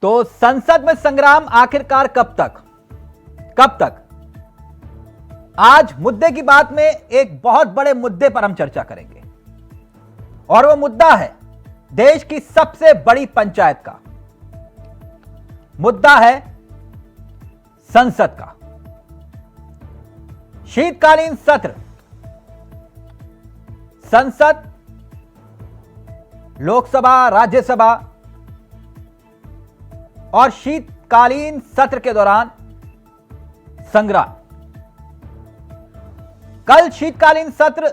तो संसद में संग्राम आखिरकार कब तक? आज मुद्दे की बात में एक बहुत बड़े मुद्दे पर हम चर्चा करेंगे और वो मुद्दा है देश की सबसे बड़ी पंचायत का मुद्दा है संसद का। शीतकालीन सत्र, संसद, लोकसभा, राज्यसभा और शीतकालीन सत्र के दौरान संग्राम। कल शीतकालीन सत्र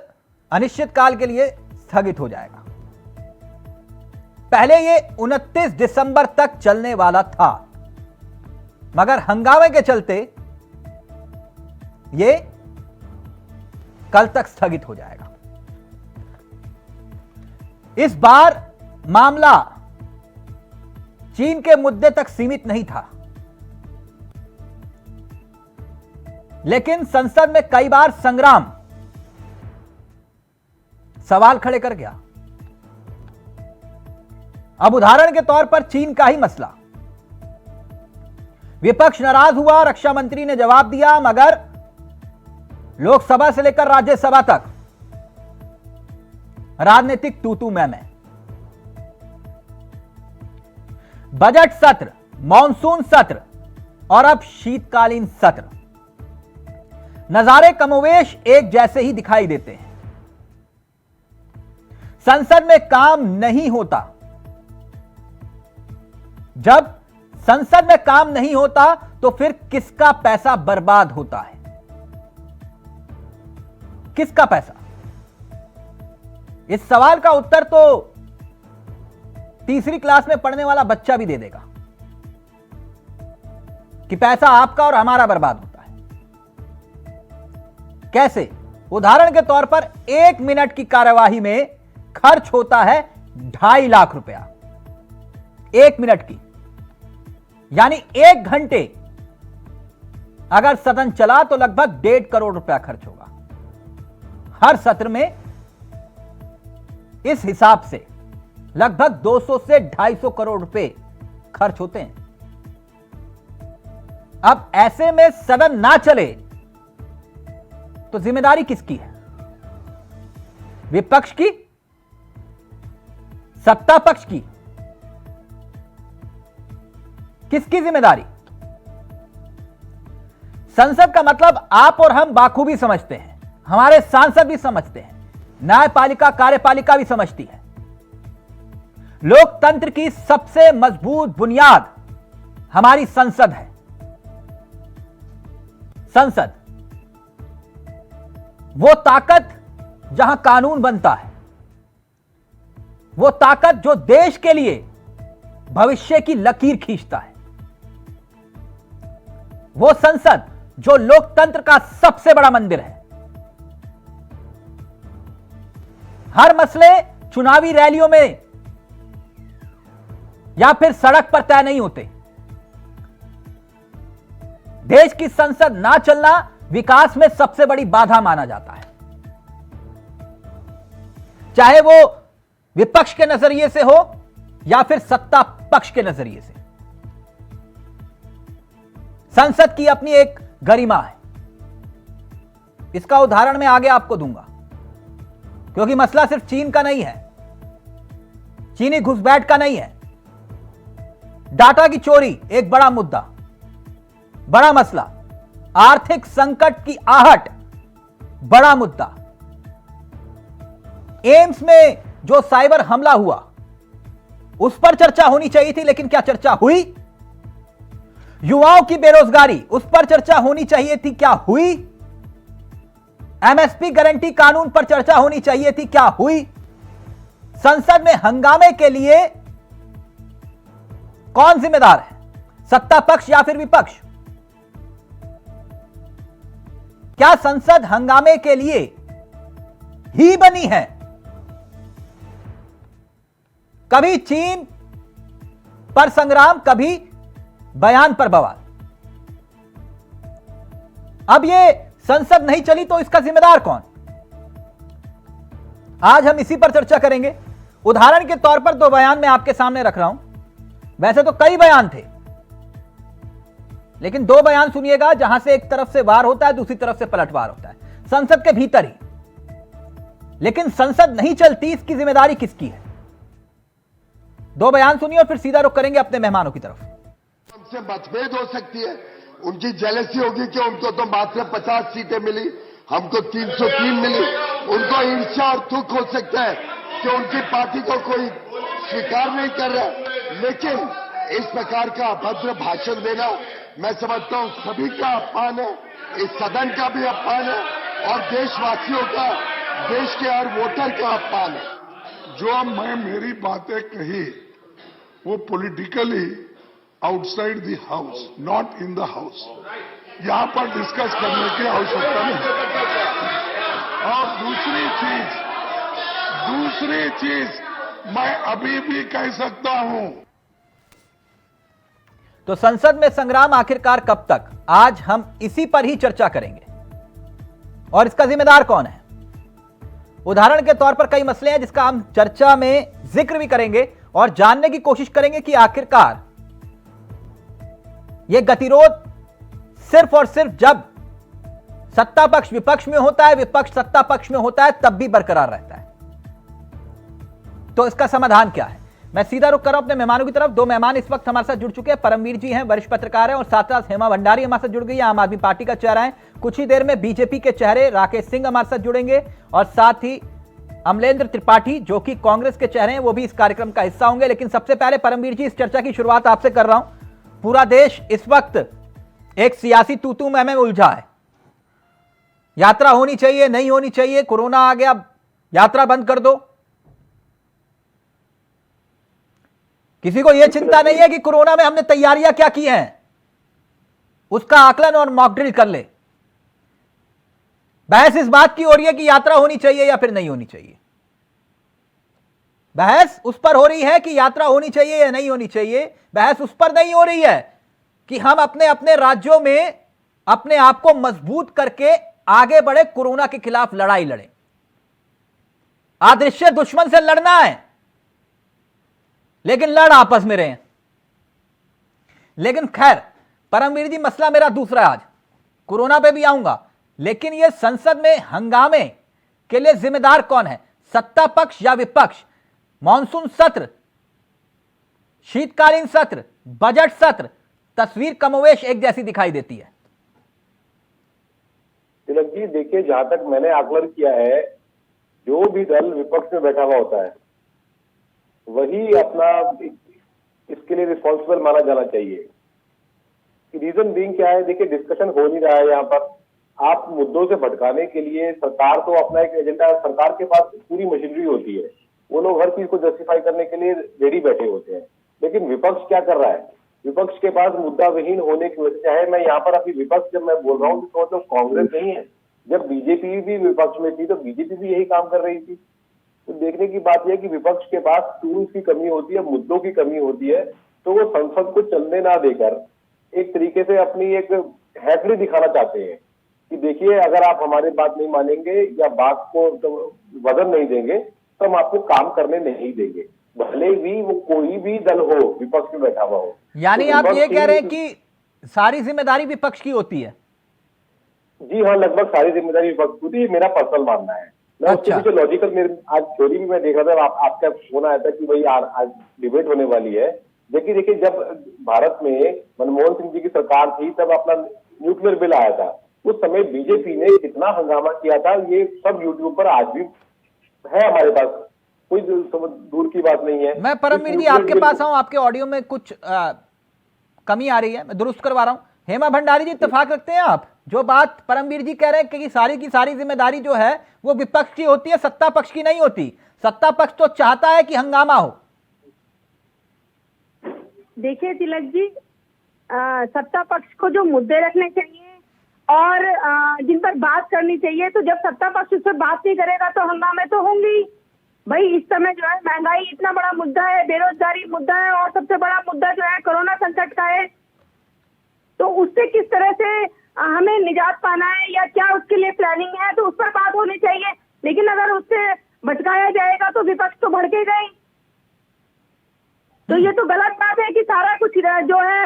अनिश्चितकाल के लिए स्थगित हो जाएगा। पहले यह 29 दिसंबर तक चलने वाला था, मगर हंगामे के चलते यह कल तक स्थगित हो जाएगा। इस बार मामला चीन के मुद्दे तक सीमित नहीं था, लेकिन संसद में कई बार संग्राम सवाल खड़े कर गया। अब उदाहरण के तौर पर चीन का ही मसला। विपक्ष नाराज हुआ, रक्षा मंत्री ने जवाब दिया, मगर लोकसभा से लेकर राज्यसभा तक राजनीतिक तू-तू मैं। बजट सत्र, मॉनसून सत्र और अब शीतकालीन सत्र, नजारे कमोवेश एक जैसे ही दिखाई देते हैं। संसद में काम नहीं होता। जब संसद में काम नहीं होता तो फिर किसका पैसा बर्बाद होता है? किसका पैसा? इस सवाल का उत्तर तो तीसरी क्लास में पढ़ने वाला बच्चा भी दे देगा कि पैसा आपका और हमारा बर्बाद होता है। कैसे? उदाहरण के तौर पर 1 मिनट की कार्यवाही में खर्च होता है 2.5 लाख रुपया। 1 मिनट की, यानी 1 घंटे अगर सदन चला तो लगभग 1.5 करोड़ रुपया खर्च होगा। हर सत्र में इस हिसाब से लगभग 200 से 250 करोड़ रुपए खर्च होते हैं। अब ऐसे में सदन ना चले तो जिम्मेदारी किसकी है? विपक्ष की? सत्ता पक्ष की? किसकी जिम्मेदारी? संसद का मतलब आप और हम बाखूबी समझते हैं, हमारे सांसद भी समझते हैं, न्यायपालिका कार्यपालिका भी समझती है। लोकतंत्र की सबसे मजबूत बुनियाद हमारी संसद है। संसद वो ताकत जहां कानून बनता है, वो ताकत जो देश के लिए भविष्य की लकीर खींचता है, वो संसद जो लोकतंत्र का सबसे बड़ा मंदिर है। हर मसले चुनावी रैलियों में या फिर सड़क पर तय नहीं होते। देश की संसद ना चलना विकास में सबसे बड़ी बाधा माना जाता है, चाहे वो विपक्ष के नजरिए से हो या फिर सत्ता पक्ष के नजरिए से। संसद की अपनी एक गरिमा है। इसका उदाहरण मैं आगे आपको दूंगा, क्योंकि मसला सिर्फ चीन का नहीं है, चीनी घुसपैठ का नहीं है। डाटा की चोरी एक बड़ा मुद्दा, बड़ा मसला। आर्थिक संकट की आहट बड़ा मुद्दा। एम्स में जो साइबर हमला हुआ उस पर चर्चा होनी चाहिए थी, लेकिन क्या चर्चा हुई? युवाओं की बेरोजगारी, उस पर चर्चा होनी चाहिए थी, क्या हुई? एमएसपी गारंटी कानून पर चर्चा होनी चाहिए थी, क्या हुई? संसद में हंगामे के लिए कौन जिम्मेदार है, सत्ता पक्ष या फिर विपक्ष? क्या संसद हंगामे के लिए ही बनी है? कभी चीन पर संग्राम, कभी बयान पर बवाल। अब ये संसद नहीं चली तो इसका जिम्मेदार कौन? आज हम इसी पर चर्चा करेंगे। उदाहरण के तौर पर 2 बयान मैं आपके सामने रख रहा हूं। वैसे तो कई बयान थे, लेकिन दो बयान सुनिएगा जहां से एक तरफ से वार होता है, दूसरी तरफ से पलटवार होता है, संसद के भीतर ही। लेकिन संसद नहीं चलती, इसकी जिम्मेदारी किसकी है? दो बयान सुनिए और फिर सीधा रुख करेंगे अपने मेहमानों की तरफ। हमसे मतभेद हो सकती है, उनकी जेलसी होगी कि उनको तो मात्र 50 सीटें मिली, हमको 303 मिली। उनको ईर्ष्या और दुख हो सकता है कि उनकी पार्टी को कोई स्वीकार नहीं कर रहा। लेकिन इस प्रकार का अभद्र भाषण देना मैं समझता हूं सभी का अपमान है, इस सदन का भी अपमान है और देशवासियों का, देश के हर वोटर का अपमान है। जो मैं मेरी बातें कही वो politically outside the house, not in the house, यहां पर डिस्कस करने की आवश्यकता नहीं। और दूसरी चीज मैं अभी भी कह सकता हूं। तो संसद में संग्राम आखिरकार कब तक? आज हम इसी पर ही चर्चा करेंगे और इसका जिम्मेदार कौन है। उदाहरण के तौर पर कई मसले हैं जिसका हम चर्चा में जिक्र भी करेंगे और जानने की कोशिश करेंगे कि आखिरकार यह गतिरोध सिर्फ और सिर्फ जब सत्ता पक्ष विपक्ष में होता है, विपक्ष सत्ता पक्ष में होता है, तब भी बरकरार रहता है। तो इसका समाधान क्या है? मैं सीधा रुख कर रहा हूं अपने मेहमानों की तरफ। दो मेहमान इस वक्त हमारे साथ जुड़ चुके हैं। परमवीर जी हैं, वरिष्ठ पत्रकार हैं, और साथ साथ हेमा भंडारी हमारे साथ जुड़ गई है, आम आदमी पार्टी का चेहरा है। कुछ ही देर में बीजेपी के चेहरे राकेश सिंह हमारे साथ जुड़ेंगे और साथ ही अमलेंद्र त्रिपाठी जो कि कांग्रेस के चेहरे हैं, वो भी इस कार्यक्रम का हिस्सा होंगे। लेकिन सबसे पहले परमवीर जी, इस चर्चा की शुरुआत आपसे कर रहा हूं। पूरा देश इस वक्त एक सियासी तू-तू मैं उलझा है। यात्रा होनी चाहिए, नहीं होनी चाहिए, कोरोना आ गया, यात्रा बंद कर दो। किसी को यह चिंता नहीं है कि कोरोना में हमने तैयारियां क्या की हैं, उसका आकलन और मॉक ड्रिल कर ले। बहस इस बात की हो रही है कि यात्रा होनी चाहिए या फिर नहीं होनी चाहिए। बहस उस पर हो रही है कि यात्रा होनी चाहिए या नहीं होनी चाहिए। बहस उस पर नहीं हो रही है कि हम अपने अपने राज्यों में अपने आप को मजबूत करके आगे बढ़े, कोरोना के खिलाफ लड़ाई लड़े। अदृश्य दुश्मन से लड़ना है, लेकिन लड़ आपस में रहे। लेकिन खैर परमवीर जी, मसला मेरा दूसरा है। आज कोरोना पे भी आऊंगा, लेकिन यह संसद में हंगामे के लिए जिम्मेदार कौन है? सत्ता पक्ष या विपक्ष? मॉनसून सत्र, शीतकालीन सत्र, बजट सत्र, तस्वीर कमोवेश एक जैसी दिखाई देती है। तिलक जी, देखिए, जहां तक मैंने आकलन किया है, जो भी दल विपक्ष में बैठा हुआ होता है वही अपना इसके लिए रिस्पॉन्सिबल माना जाना चाहिए। रीजन बीइंग क्या है? देखिए, डिस्कशन हो नहीं रहा है यहाँ पर। आप मुद्दों से भटकाने के लिए, सरकार तो अपना एक एजेंडा, सरकार के पास पूरी मशीनरी होती है, वो लोग हर चीज को जस्टिफाई करने के लिए रेडी बैठे होते हैं। लेकिन विपक्ष क्या कर रहा है? विपक्ष के पास मुद्दा विहीन होने की वजह से, चाहे मैं यहाँ पर अभी विपक्ष जब मैं बोल रहा हूँ तो मतलब कांग्रेस नहीं है, जब बीजेपी भी विपक्ष में थी तो बीजेपी भी यही काम कर रही थी। तो देखने की बात यह कि विपक्ष के पास टूल्स की कमी होती है, मुद्दों की कमी होती है, तो वो संसद को चलने ना देकर एक तरीके से अपनी एक हैकड़ी दिखाना चाहते हैं कि देखिए, अगर आप हमारी बात नहीं मानेंगे या बात को तो वजन नहीं देंगे तो हम आपको काम करने नहीं देंगे, भले भी वो कोई भी दल हो विपक्ष में बैठा हुआ हो। यानी तो आप ये कह रहे हैं कि सारी जिम्मेदारी विपक्ष की होती है? जी हाँ, लगभग सारी जिम्मेदारी विपक्ष की होती है, मेरा पर्सनल मानना है। मैं उसके पीछे लॉजिकल, मेरे आज थ्योरी भी मैं देख रहा था, आपका फोन आया था कि भाई आज डिबेट होने वाली है। देखिए, जब भारत में मनमोहन सिंह जी की सरकार थी तब अपना न्यूक्लियर बिल आया था, उस समय बीजेपी ने कितना हंगामा किया था, ये सब यूट्यूब पर आज भी है हमारे पास, कोई दूर की बात नहीं है। मैं परमवीर जी आपके पास आऊं, आपके ऑडियो में कुछ कमी आ रही है, मैं दुरुस्त करवा रहा हूं। हेमा भंडारी जी, इत्तेफाक रखते हैं आप? जो बात परमवीर जी कह रहे हैं कि सारी की सारी जिम्मेदारी जो है वो विपक्ष की होती है, सत्ता पक्ष की नहीं होती। सत्ता पक्ष तो चाहता है कि हंगामा हो। देखिए तिलक जी, सत्ता पक्ष को जो मुद्दे रखने चाहिए और जिन पर बात करनी चाहिए, तो जब सत्ता पक्ष उस पर बात नहीं करेगा तो हंगामे तो होंगे ही। भाई, इस समय जो है महंगाई इतना बड़ा मुद्दा है, बेरोजगारी मुद्दा है, और सबसे बड़ा मुद्दा जो है कोरोना संकट का है। तो उससे किस तरह से हमें निजात पाना है या क्या उसके लिए प्लानिंग है, तो उस पर बात होनी चाहिए। लेकिन अगर उससे भटकाया जाएगा तो विपक्ष तो भड़केगा ही। तो ये तो गलत बात है कि सारा कुछ जो है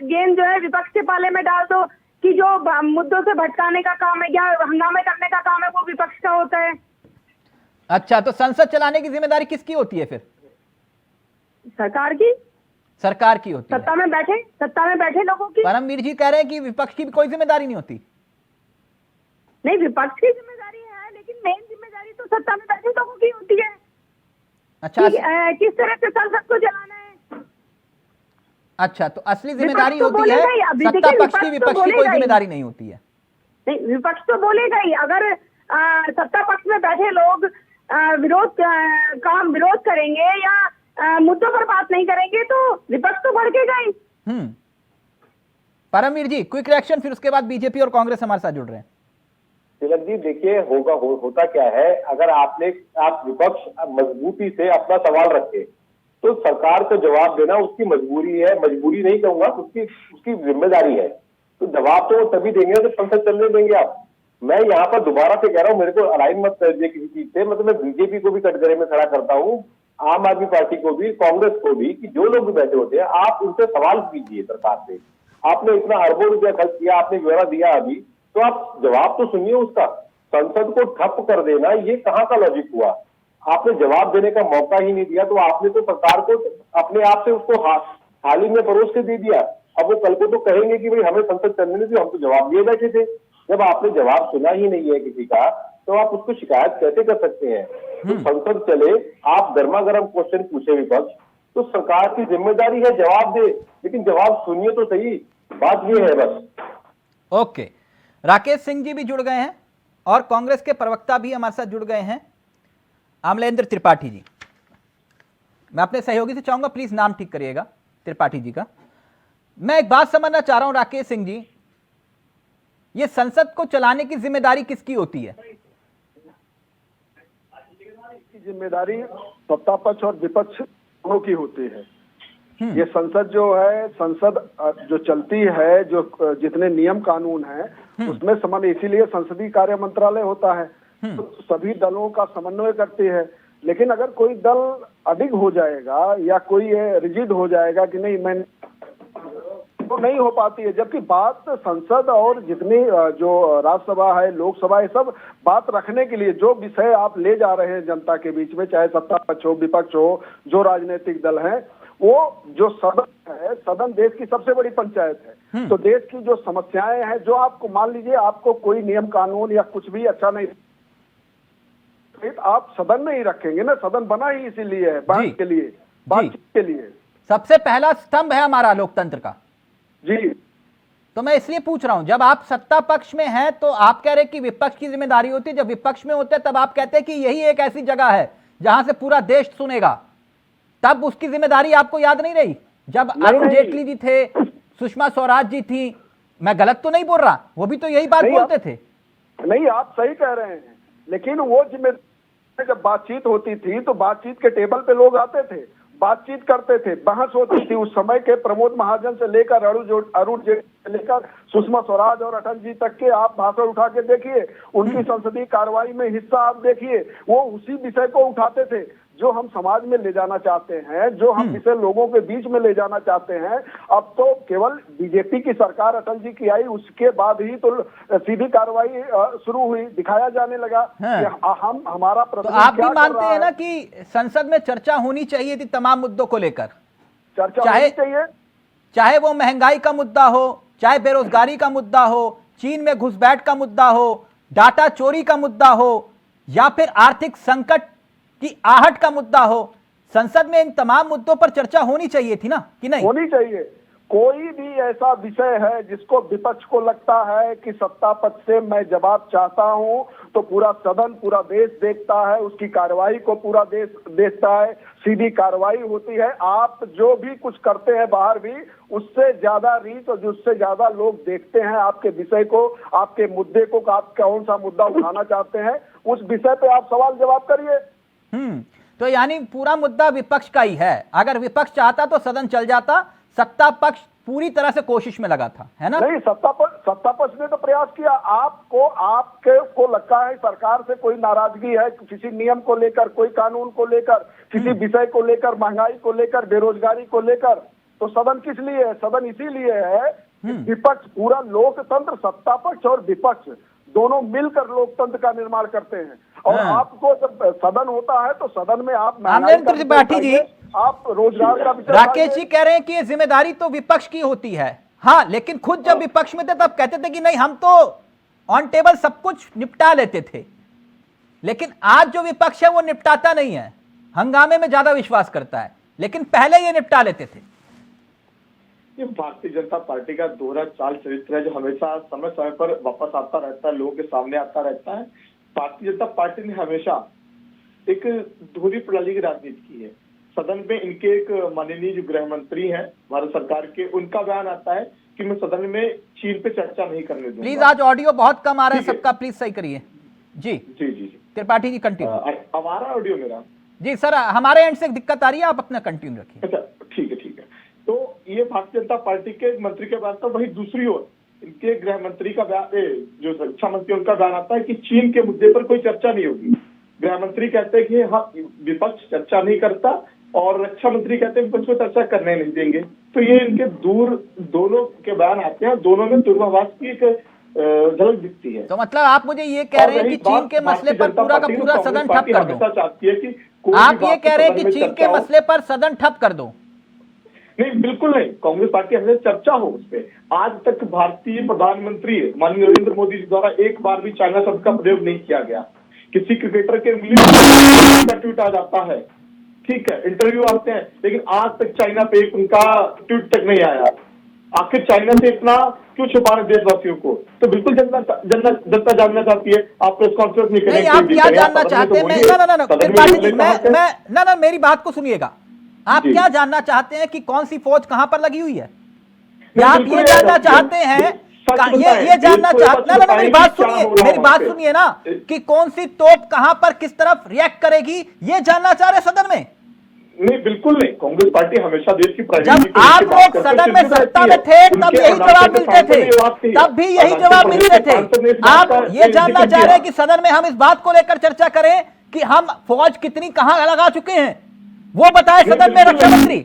गेंद जो है विपक्ष के पाले में डाल दो कि जो मुद्दों से भटकाने का काम है या हंगामे करने का काम है वो विपक्ष का होता है। अच्छा, तो संसद चलाने की जिम्मेदारी किसकी होती है फिर? सरकार की होती है। सत्ता में बैठे लोगों की। परमवीर जी कह रहे हैं कि विपक्ष की भी कोई जिम्मेदारी नहीं होती। नहीं, विपक्ष की जिम्मेदारी है, लेकिन मेन जिम्मेदारी तो सत्ता में बैठे लोगों की होती है। अच्छा, किस तरह से संसद को चलाना है। अच्छा, तो असली जिम्मेदारी होती है सत्ता पक्ष की, विपक्ष की कोई जिम्मेदारी नहीं होती है। नहीं, विपक्ष तो बोलेगा ही। अगर सत्ता पक्ष में बैठे लोग विरोध करेंगे या मुद्दों पर बात नहीं करेंगे तो विपक्ष तो भड़केगा ही। परमवीर जी, क्विक रिएक्शन, फिर उसके बाद बीजेपी और कांग्रेस हमारे साथ जुड़ रहे हैं। तिलक जी देखिए, होता क्या है, अगर आप विपक्ष मजबूती से अपना सवाल रखे तो सरकार को जवाब देना उसकी मजबूरी है, मजबूरी नहीं कहूंगा, उसकी जिम्मेदारी है। तो जवाब तो वो तभी देंगे जब संसद चलने देंगे आप। मैं यहाँ पर दोबारा से कह रहा हूँ, मेरे को अलाइन मत कर दिए किसी चीज से, मतलब मैं बीजेपी को भी कटघरे में खड़ा करता हूँ, आम आदमी पार्टी को भी, कांग्रेस को भी, कि जो लोग भी बैठे होते हैं आप उनसे सवाल कीजिए सरकार से। आपने इतना अरबों रुपया खर्च किया, आपने ब्यौरा दिया अभी, तो आप जवाब तो सुनिए उसका। संसद को ठप कर देना ये कहाँ का लॉजिक हुआ? आपने जवाब देने का मौका ही नहीं दिया, तो आपने तो सरकार को अपने आप से उसको थाली में परोस के दे दिया। अब वो कल को तो कहेंगे कि भाई हमें संसद चलने नहीं दी, हम तो जवाब दिए बैठे थे। जब आपने जवाब सुना ही नहीं है किसी का, तो आप उसको शिकायत कैसे कर सकते हैं? तो संसद चले, आप गर्मा गर्म क्वेश्चन पूछे विपक्ष, तो सरकार की जिम्मेदारी है जवाब दे, लेकिन जवाब सुनिए तो सही। बात ये है बस। ओके, राकेश सिंह जी भी जुड़ गए हैं और कांग्रेस के प्रवक्ता भी हमारे साथ जुड़ गए हैं, अमलेंद्र त्रिपाठी जी। मैं अपने सहयोगी से चाहूंगा प्लीज नाम ठीक करिएगा त्रिपाठी जी का। मैं एक बात समझना चाह रहा हूं राकेश सिंह जी, ये संसद को चलाने की जिम्मेदारी किसकी होती है? जिम्मेदारी सत्ता पक्ष और विपक्ष दोनों की होती है। ये संसद जो है, संसद जो चलती है, जो जितने नियम कानून हैं उसमें समन्वय, इसीलिए संसदीय कार्य मंत्रालय होता है, तो सभी दलों का समन्वय करती है। लेकिन अगर कोई दल अडिग हो जाएगा या कोई रिजिड हो जाएगा कि नहीं मैं, तो नहीं हो पाती है। जबकि बात संसद और जितनी जो राज्यसभा है, लोकसभा है, सब बात रखने के लिए जो विषय आप ले जा रहे हैं जनता के बीच में, चाहे सत्ता पक्ष हो, विपक्ष हो, जो राजनीतिक दल हैं, वो जो सदन है, सदन देश की सबसे बड़ी पंचायत है। तो देश की जो समस्याएं हैं, जो आपको मान लीजिए आपको कोई नियम कानून या कुछ भी अच्छा नहीं, आप सदन में ही रखेंगे ना। सदन बना ही इसीलिए है, बात के लिए, बातचीत के लिए। सबसे पहला स्तंभ है हमारा लोकतंत्र का। जी, तो मैं इसलिए पूछ रहा हूं, जब आप सत्ता पक्ष में हैं तो आप कह रहे हैं कि विपक्ष की जिम्मेदारी होती है, जब विपक्ष में होते हैं तब आप कहते हैं कि यही एक ऐसी जगह है जहां से पूरा देश सुनेगा, तब उसकी जिम्मेदारी आपको याद नहीं रही? जब अरुण जेटली जी थे, सुषमा स्वराज जी थी, मैं गलत तो नहीं बोल रहा, वो भी तो यही बात बोलते थे। नहीं, आप सही कह रहे हैं, लेकिन वो जिम्मेदारी जब बातचीत होती थी तो बातचीत के टेबल पे लोग आते थे, बातचीत करते थे, बहस होती थी। उस समय के प्रमोद महाजन से लेकर अरुण जेटली से लेकर सुषमा स्वराज और अटल जी तक के आप भाषण उठा के देखिए, उनकी संसदीय कार्रवाई में हिस्सा आप देखिए, वो उसी विषय को उठाते थे जो हम समाज में ले जाना चाहते हैं, जो हम इसे लोगों के बीच में ले जाना चाहते हैं। अब तो केवल बीजेपी की सरकार अटल जी की आई, उसके बाद ही तो सीधी कार्रवाई शुरू हुई, दिखाया जाने लगा कि हम हमारा तो आप भी मानते हैं ना कि संसद में चर्चा होनी चाहिए थी तमाम मुद्दों को लेकर? चर्चा होनी चाहिए, चाहे वो महंगाई का मुद्दा हो, चाहे बेरोजगारी का मुद्दा हो, चीन में घुसपैठ का मुद्दा हो, डाटा चोरी का मुद्दा हो, या फिर आर्थिक संकट की आहट का मुद्दा हो। संसद में इन तमाम मुद्दों पर चर्चा होनी चाहिए थी ना, कि नहीं? होनी चाहिए। कोई भी ऐसा विषय है जिसको विपक्ष को लगता है कि सत्ता पक्ष से मैं जवाब चाहता हूं, तो पूरा सदन, पूरा देश देखता है, उसकी कार्रवाई को पूरा देश देखता है, सीधी कार्रवाई होती है। आप जो भी कुछ करते हैं बाहर भी, उससे ज्यादा रीच और उससे ज्यादा लोग देखते हैं आपके विषय को, आपके मुद्दे को, आप कौन सा मुद्दा उठाना चाहते हैं, उस विषय पे आप सवाल जवाब करिए। तो यानी पूरा मुद्दा विपक्ष का ही है। अगर विपक्ष चाहता तो सदन चल जाता, सत्ता पक्ष पूरी तरह से कोशिश में लगा था, है ना? नहीं, सत्ता पक्ष ने तो प्रयास किया। आपके को लगता है सरकार से कोई नाराजगी है किसी नियम को लेकर, कोई कानून को लेकर, किसी विषय को लेकर, महंगाई को लेकर, बेरोजगारी को लेकर, तो सदन किस लिए है? सदन इसीलिए है कि विपक्ष, पूरा लोकतंत्र सत्ता पक्ष और विपक्ष दोनों मिलकर लोकतंत्र का निर्माण करते हैं। और आपको जब सदन होता है तो सदन में आप अमरेंद्र त्रिपाठी जी, आप रोजगार का विषय राकेश जी कह रहे हैं कि ये जिम्मेदारी तो विपक्ष की होती है। हाँ, लेकिन खुद जब विपक्ष में थे तब कहते थे कि नहीं, हम तो ऑन टेबल सब कुछ निपटा लेते थे। लेकिन आज जो विपक्ष है वो निपटाता नहीं है, हंगामे में ज्यादा विश्वास करता है, लेकिन पहले ये निपटा लेते थे। ये भारतीय जनता पार्टी का दोहरा चाल चरित्र है जो हमेशा समय समय पर वापस आता रहता है, लोगों के सामने आता रहता है। भारतीय जनता पार्टी ने हमेशा एक दोहरी प्रणाली की राजनीति की है। सदन में इनके एक माननीय जो गृह मंत्री हैं भारत सरकार के, उनका बयान आता है कि मैं सदन में चीन पे चर्चा नहीं करने दूंगा। प्लीज, आज ऑडियो बहुत कम आ रहा है सबका, प्लीज सही करिए। जी जी जी जी त्रिपाठी जी कंटिन्यू। हमारा ऑडियो मेरा जी सर, हमारे एंड से दिक्कत आ रही है, आप अपना कंटिन्यू रखिए। अच्छा, ठीक है ठीक है। तो ये भारतीय जनता पार्टी के मंत्री के बयान था। वही दूसरी ओर इनके गृह मंत्री का बयान, जो रक्षा मंत्री उनका बयान आता है कि चीन के मुद्दे पर कोई चर्चा नहीं होगी। गृह मंत्री कहते हैं कि हाँ, विपक्ष चर्चा नहीं करता, और रक्षा मंत्री कहते हैं विपक्ष को चर्चा करने नहीं देंगे। तो ये इनके दोनों के बयान आते हैं, दोनों में दुर्भावास की एक झलक दिखती है। तो मतलब आप मुझे ये कह रहे हैं कि चीन के मसले पर पूरा का पूरा सदन ठप कर दो? चाहती है कि आप ये कह रहे हैं कि चीन के मसले पर सदन ठप कर दो? नहीं, बिल्कुल नहीं। कांग्रेस पार्टी हमेशा चर्चा हो उस पर। आज तक भारतीय प्रधानमंत्री माननीय नरेंद्र मोदी जी द्वारा एक बार भी चाइना शब्द का प्रयोग नहीं किया गया। किसी क्रिकेटर के उंगली ट्वीट आ जाता है, ठीक है, इंटरव्यू आते हैं, लेकिन आज तक चाइना पे एक उनका ट्वीट तक नहीं आया। आखिर चाइना से इतना क्यों छुपा रहे देशवासियों को? तो बिल्कुल जनता जानना चाहती है। आप प्रेस कॉन्फ्रेंस नहीं करेंगे? आप क्या जानना चाहते हैं? ना, मेरी बात को सुनिएगा। आप क्या जानना चाहते हैं कि कौन सी फौज कहां पर लगी हुई है? या आप ये जानना चाहते हैं, ये जानना चाहते हैं? ना, मेरी बात सुनिए ना, कि कौन सी तोप कहां पर किस तरफ रिएक्ट करेगी, ये जानना चाह रहे सदन में? नहीं, बिल्कुल नहीं। कांग्रेस पार्टी हमेशा देश की जब आप लोग सदन में सत्ता में थे तब यही जवाब मिलते थे, तब भी यही जवाब मिलते थे। आप ये जानना चाह रहे हैं कि सदन में हम इस बात को लेकर चर्चा करें कि हम फौज कितनी कहां लगा चुके हैं, वो बताए सदन में रक्षा मंत्री?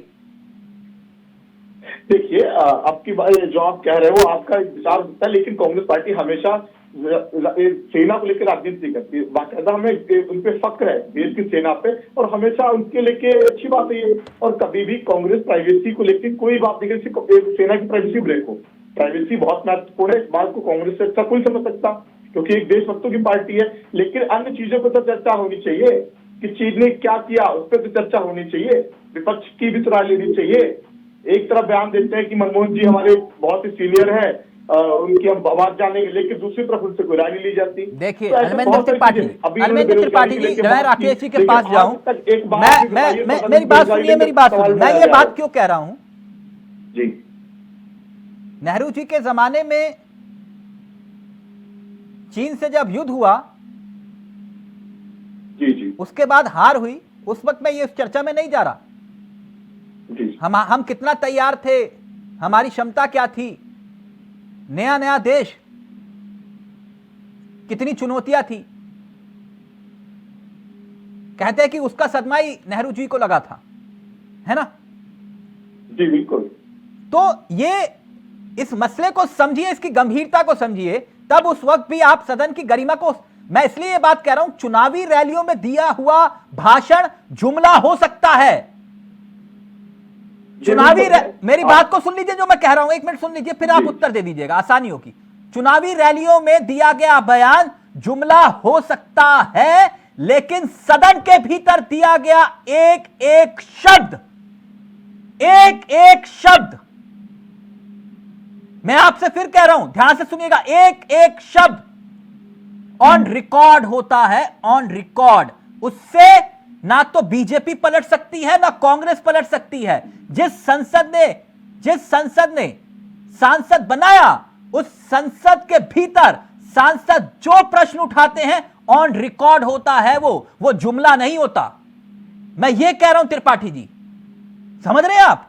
देखिए, आपकी जो आप कह रहे हो आपका विचार होता है, लेकिन कांग्रेस पार्टी हमेशा सेना को लेकर राजनीति करती है। बाकायदा हमें उन पे फक्र है, देश की सेना पे, और हमेशा उनके लेके अच्छी बात है ये। और कभी भी कांग्रेस प्राइवेसी को लेकर कोई बात नहीं करती। सेना की प्राइवेसी ब्रेक हो, प्राइवेसी बहुत महत्वपूर्ण है। इस बात को कांग्रेस से अच्छा कोई समझ सकता, क्योंकि एक देशभक्तों की पार्टी है। लेकिन अन्य चीजों पर तो चर्चा होनी चाहिए कि चीन ने क्या किया, उस पर तो चर्चा होनी चाहिए। विपक्ष की भी तो राय लेनी चाहिए। एक तरफ बयान देते हैं कि मनमोहन जी हमारे बहुत ही सीनियर हैं, उनकी हम आवाज जानेंगे, लेकिन दूसरी तरफ उनसे कोई राय नहीं ली जाती। देखिए अरविंद त्रिपाठी जी, जो है राकेश जी के पास जाऊं, मेरी बात सुनिए, मैं ये बात क्यों कह रहा हूं जी। नेहरू जी के जमाने में चीन से जब युद्ध हुआ, जी जी, उसके बाद हार हुई, उस वक्त मैं ये चर्चा में नहीं जा रहा जी। हम कितना तैयार थे, हमारी क्षमता क्या थी, नया नया देश, कितनी चुनौतियां थी। कहते हैं कि उसका सदमा ही नेहरू जी को लगा था, है ना? जी बिल्कुल। तो ये इस मसले को समझिए, इसकी गंभीरता को समझिए, तब उस वक्त भी आप सदन की गरिमा को, मैं इसलिए ये बात कह रहा हूं, चुनावी रैलियों में दिया हुआ भाषण जुमला हो सकता है। मेरी बात को सुन लीजिए जो मैं कह रहा हूं, एक मिनट सुन लीजिए, फिर आप उत्तर दे दीजिएगा, आसानी होगी। चुनावी रैलियों में दिया गया बयान जुमला हो सकता है, लेकिन सदन के भीतर दिया गया एक एक शब्द, मैं आपसे फिर कह रहा हूं, ध्यान से सुनिएगा, एक एक शब्द ऑन रिकॉर्ड होता है, ऑन रिकॉर्ड। उससे ना तो बीजेपी पलट सकती है, ना कांग्रेस पलट सकती है। जिस संसद ने सांसद बनाया, उस संसद के भीतर सांसद जो प्रश्न उठाते हैं ऑन रिकॉर्ड होता है, वो जुमला नहीं होता। मैं ये कह रहा हूं त्रिपाठी जी, समझ रहे हैं आप?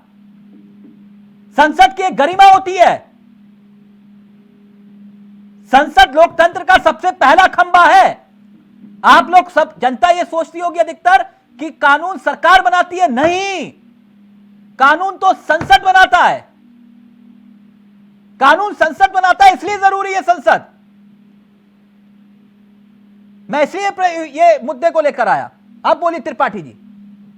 संसद की एक गरिमा होती है। संसद लोकतंत्र का सबसे पहला खंभा है। आप लोग सब जनता ये सोचती होगी अधिकतर कि कानून सरकार बनाती है, नहीं, कानून तो संसद बनाता है। कानून संसद बनाता है, इसलिए जरूरी है संसद। मैं इसलिए ये मुद्दे को लेकर आया। अब बोलिए त्रिपाठी जी।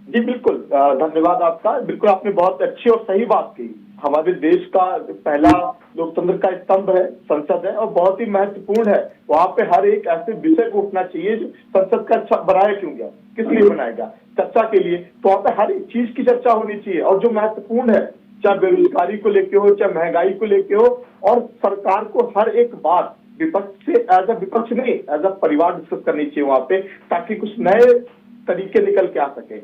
जी बिल्कुल, धन्यवाद आपका। बिल्कुल आपने बहुत अच्छी और सही बात की। हमारे देश का पहला लोकतंत्र का स्तंभ है संसद है, और बहुत ही महत्वपूर्ण है। वहां पे हर एक ऐसे विषय को उठना चाहिए जो संसद का बनाया क्यों गया, किस लिए बनाया गया, चर्चा के लिए। तो वहां पे हर एक चीज की चर्चा होनी चाहिए, और जो महत्वपूर्ण है, चाहे बेरोजगारी को लेके हो, चाहे महंगाई को लेके हो, और सरकार को हर एक बात विपक्ष से एज अ विपक्ष नहीं, एज अ परिवार डिस्कस करनी चाहिए वहां पे, ताकि कुछ नए तरीके निकल के आ सके।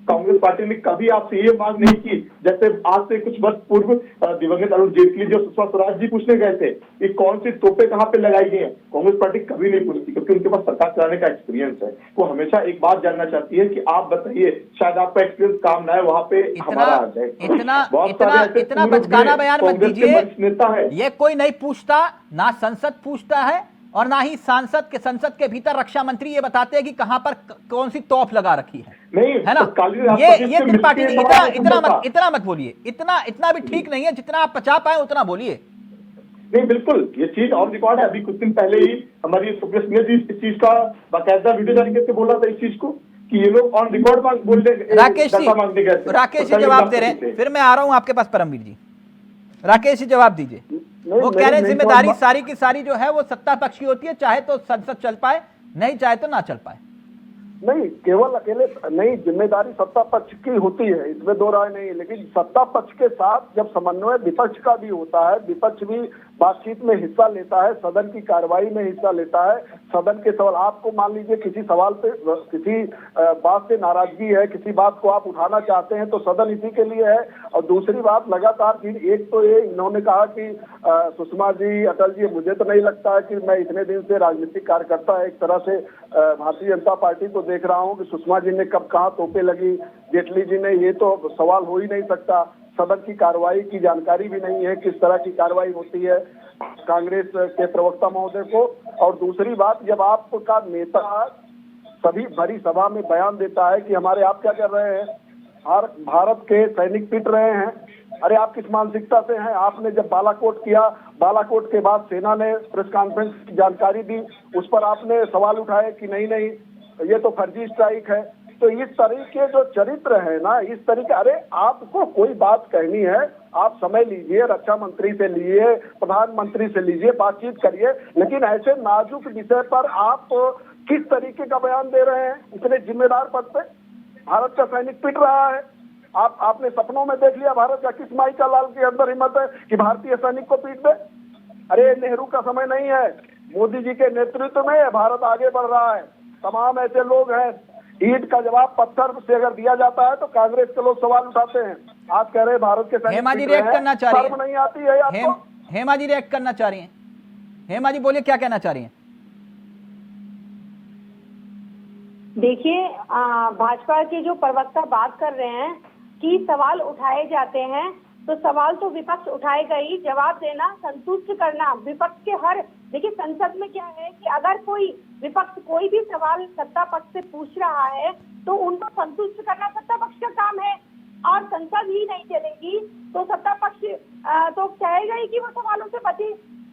कांग्रेस पार्टी ने कभी आपसे ये मांग नहीं की, जैसे आज से कुछ वर्ष पूर्व दिवंगत अरुण जेटली जो सुषमा स्वराज जी पूछने गए थे कि कौन सी तोपें कहाँ पे लगाई गई हैं, कांग्रेस पार्टी कभी नहीं पूछती, क्योंकि उनके पास सरकार चलाने का एक्सपीरियंस है। वो हमेशा एक बात जानना चाहती है कि आप बताइए, शायद आपका एक्सपीरियंस काम ना है, वहां पे हमारा आ जाए। इतना बचकाना बयान मत दीजिए। नेता है, ये कोई नहीं पूछता, ना संसद पूछता है, और ना ही संसद के भीतर रक्षा मंत्री ये बताते हैं कि कहां पर कौन सी तोप लगा रखी है, नहीं है ना। ये त्रिपाठी इतना मत बोलिए। इतना भी ठीक नहीं है। जितना आप पचा पाए उतना बोलिए। नहीं बिल्कुल, ये चीज ऑन रिकॉर्ड है। अभी कुछ दिन पहले ही हमारी सुप्रिया सिन्हा जी इस चीज का बाकायदा वीडियो जारी करके बोला था इस चीज को, कि ये लोग ऑन रिकॉर्ड बोल रहे। राकेश जी जवाब दे रहे हैं, फिर मैं आ रहा हूं आपके पास परमवीर जी। राकेश जी जवाब दीजिए। वो कह रहे हैं जिम्मेदारी सारी की सारी जो है वो सत्ता पक्ष की होती है, चाहे तो संसद चल पाए, नहीं चाहे तो ना चल पाए। नहीं, केवल अकेले नहीं, जिम्मेदारी सत्ता पक्ष की होती है, इसमें दो राय नहीं है। लेकिन सत्ता पक्ष के साथ जब समन्वय विपक्ष का भी होता है, विपक्ष भी बातचीत में हिस्सा लेता है, सदन की कार्रवाई में हिस्सा लेता है, सदन के सवाल, आपको मान लीजिए किसी सवाल पे, किसी बात से नाराजगी है, किसी बात को आप उठाना चाहते हैं, तो सदन इसी के लिए है। और दूसरी बात लगातार एक तो ये इन्होंने कहा कि सुषमा जी, अटल जी, मुझे तो नहीं लगता है कि मैं इतने दिन से राजनीतिक कार्यकर्ता एक तरह से भारतीय जनता पार्टी को देख रहा हूं कि सुषमा जी ने कब कहां तोपे लगी, जेटली जी ने, ये तो सवाल हो ही नहीं सकता। सदन की कार्रवाई की जानकारी भी नहीं है, किस तरह की कार्रवाई होती है कांग्रेस के प्रवक्ता महोदय को। और दूसरी बात, जब आपका नेता सभी भरी सभा में बयान देता है कि हमारे आप क्या कर रहे हैं, भारत के सैनिक पिट रहे हैं, अरे आप किस मानसिकता से हैं? आपने जब बालाकोट किया, बालाकोट के बाद सेना ने प्रेस कॉन्फ्रेंस की जानकारी दी, उस पर आपने सवाल उठाए कि नहीं ये तो फर्जी स्ट्राइक है। तो इस तरीके जो चरित्र है ना, इस तरीके, अरे आपको कोई बात कहनी है, आप समय लीजिए, रक्षा मंत्री से लीजिए, प्रधानमंत्री से लीजिए, बातचीत करिए, लेकिन ऐसे नाजुक विषय पर आप किस तरीके का बयान दे रहे हैं इतने जिम्मेदार पद पे? भारत का सैनिक पिट रहा है, आपने सपनों में देख लिया भारत का किस माई का लाल के अंदर हिम्मत है कि भारतीय सैनिक को पीट दे? अरे नेहरू का समय नहीं है, मोदी जी के नेतृत्व में भारत आगे बढ़ रहा है। तमाम ऐसे लोग हैं, ईंट का जवाब पत्थर से अगर दिया जाता है तो कांग्रेस के लोग सवाल उठाते हैं। आप कह रहे हैं भारत के सैनिक हेमा जी रिएक्ट करना चाह रही शर्म नहीं आती है आपको? हेमा जी रिएक्ट करना चाह रही हैं। हेमा जी बोलिए, क्या कहना चाह रही हैं? देखिए, भाजपा के जो प्रवक्ता बात कर रहे हैं कि सवाल उठाए जाते हैं, तो सवाल तो विपक्ष उठाएगा ही, जवाब देना, संतुष्ट करना विपक्ष के हर, देखिए संसद में क्या है कि अगर कोई विपक्ष कोई भी सवाल सत्ता पक्ष से पूछ रहा है तो उनको संतुष्ट करना सत्ता पक्ष का काम है। और संसद ही नहीं चलेगी तो सत्ता पक्ष तो चाहेगा ही कि वो सवालों से बचे।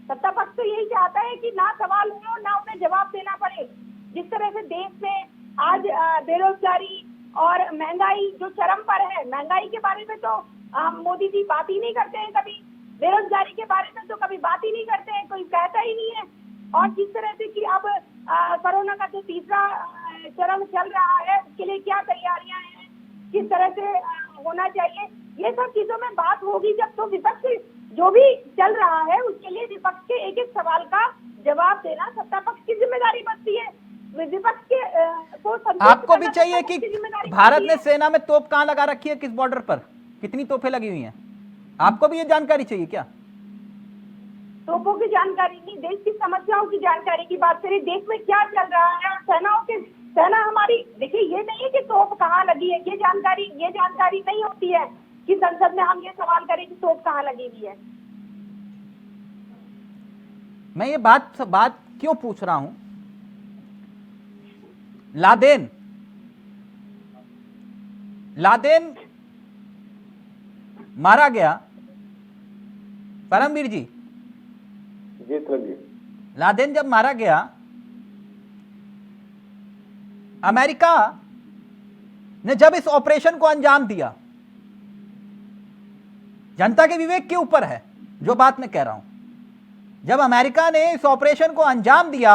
सत्ता पक्ष तो यही चाहता है कि ना सवाल हो, ना उन्हें जवाब देना पड़े। जिस तरह से देश में आज बेरोजगारी और महंगाई जो चरम पर है, महंगाई के बारे में तो मोदी जी बात ही नहीं करते हैं कभी, बेरोजगारी के बारे में तो कभी बात ही नहीं करते हैं, कोई कहता ही नहीं है। और जिस तरह से कि अब कोरोना का जो तीसरा चरण चल रहा है, उसके लिए क्या तैयारियां हैं, किस तरह से होना चाहिए, ये सब चीजों में बात होगी जब तो विपक्ष जो भी चल रहा है उसके लिए विपक्ष के एक एक सवाल का जवाब देना सत्ता पक्ष की जिम्मेदारी बनती है। विपक्ष के को आपको भी चाहिए कि भारत ने सेना में तोप कहां लगा रखी है, किस बॉर्डर पर कितनी तोपें लगी हुई हैं, आपको भी ये जानकारी चाहिए क्या? तोपों की जानकारी नहीं, देश की समस्याओं की जानकारी की बात करें, देश में क्या चल रहा है और सेना हमारी, देखिए ये नहीं है कि तोप कहाँ लगी है, ये जानकारी नहीं होती है। कि संसद में हम ये सवाल करें कि तोप कहाँ लगी हुई है। मैं ये बात क्यों पूछ रहा हूं? लादेन मारा गया, परमवीर जी, जी तिलक जी, लादेन जब मारा गया, अमेरिका ने जब इस ऑपरेशन को अंजाम दिया, जनता के विवेक के ऊपर है जो बात मैं कह रहा हूं, जब अमेरिका ने इस ऑपरेशन को अंजाम दिया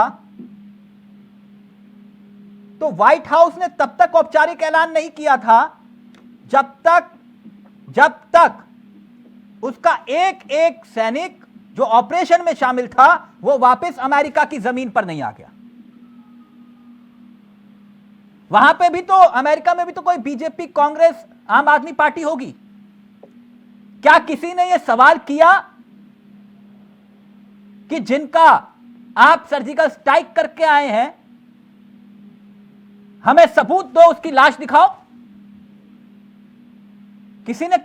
तो व्हाइट हाउस ने तब तक औपचारिक ऐलान नहीं किया था जब तक उसका एक एक सैनिक जो ऑपरेशन में शामिल था वो वापस अमेरिका की जमीन पर नहीं आ गया। वहां पे भी तो, अमेरिका में भी तो कोई बीजेपी, कांग्रेस, आम आदमी पार्टी होगी। क्या किसी ने यह सवाल किया कि जिनका आप सर्जिकल स्ट्राइक करके आए हैं, हमें सबूत दो, उसकी लाश दिखाओ? किसी ने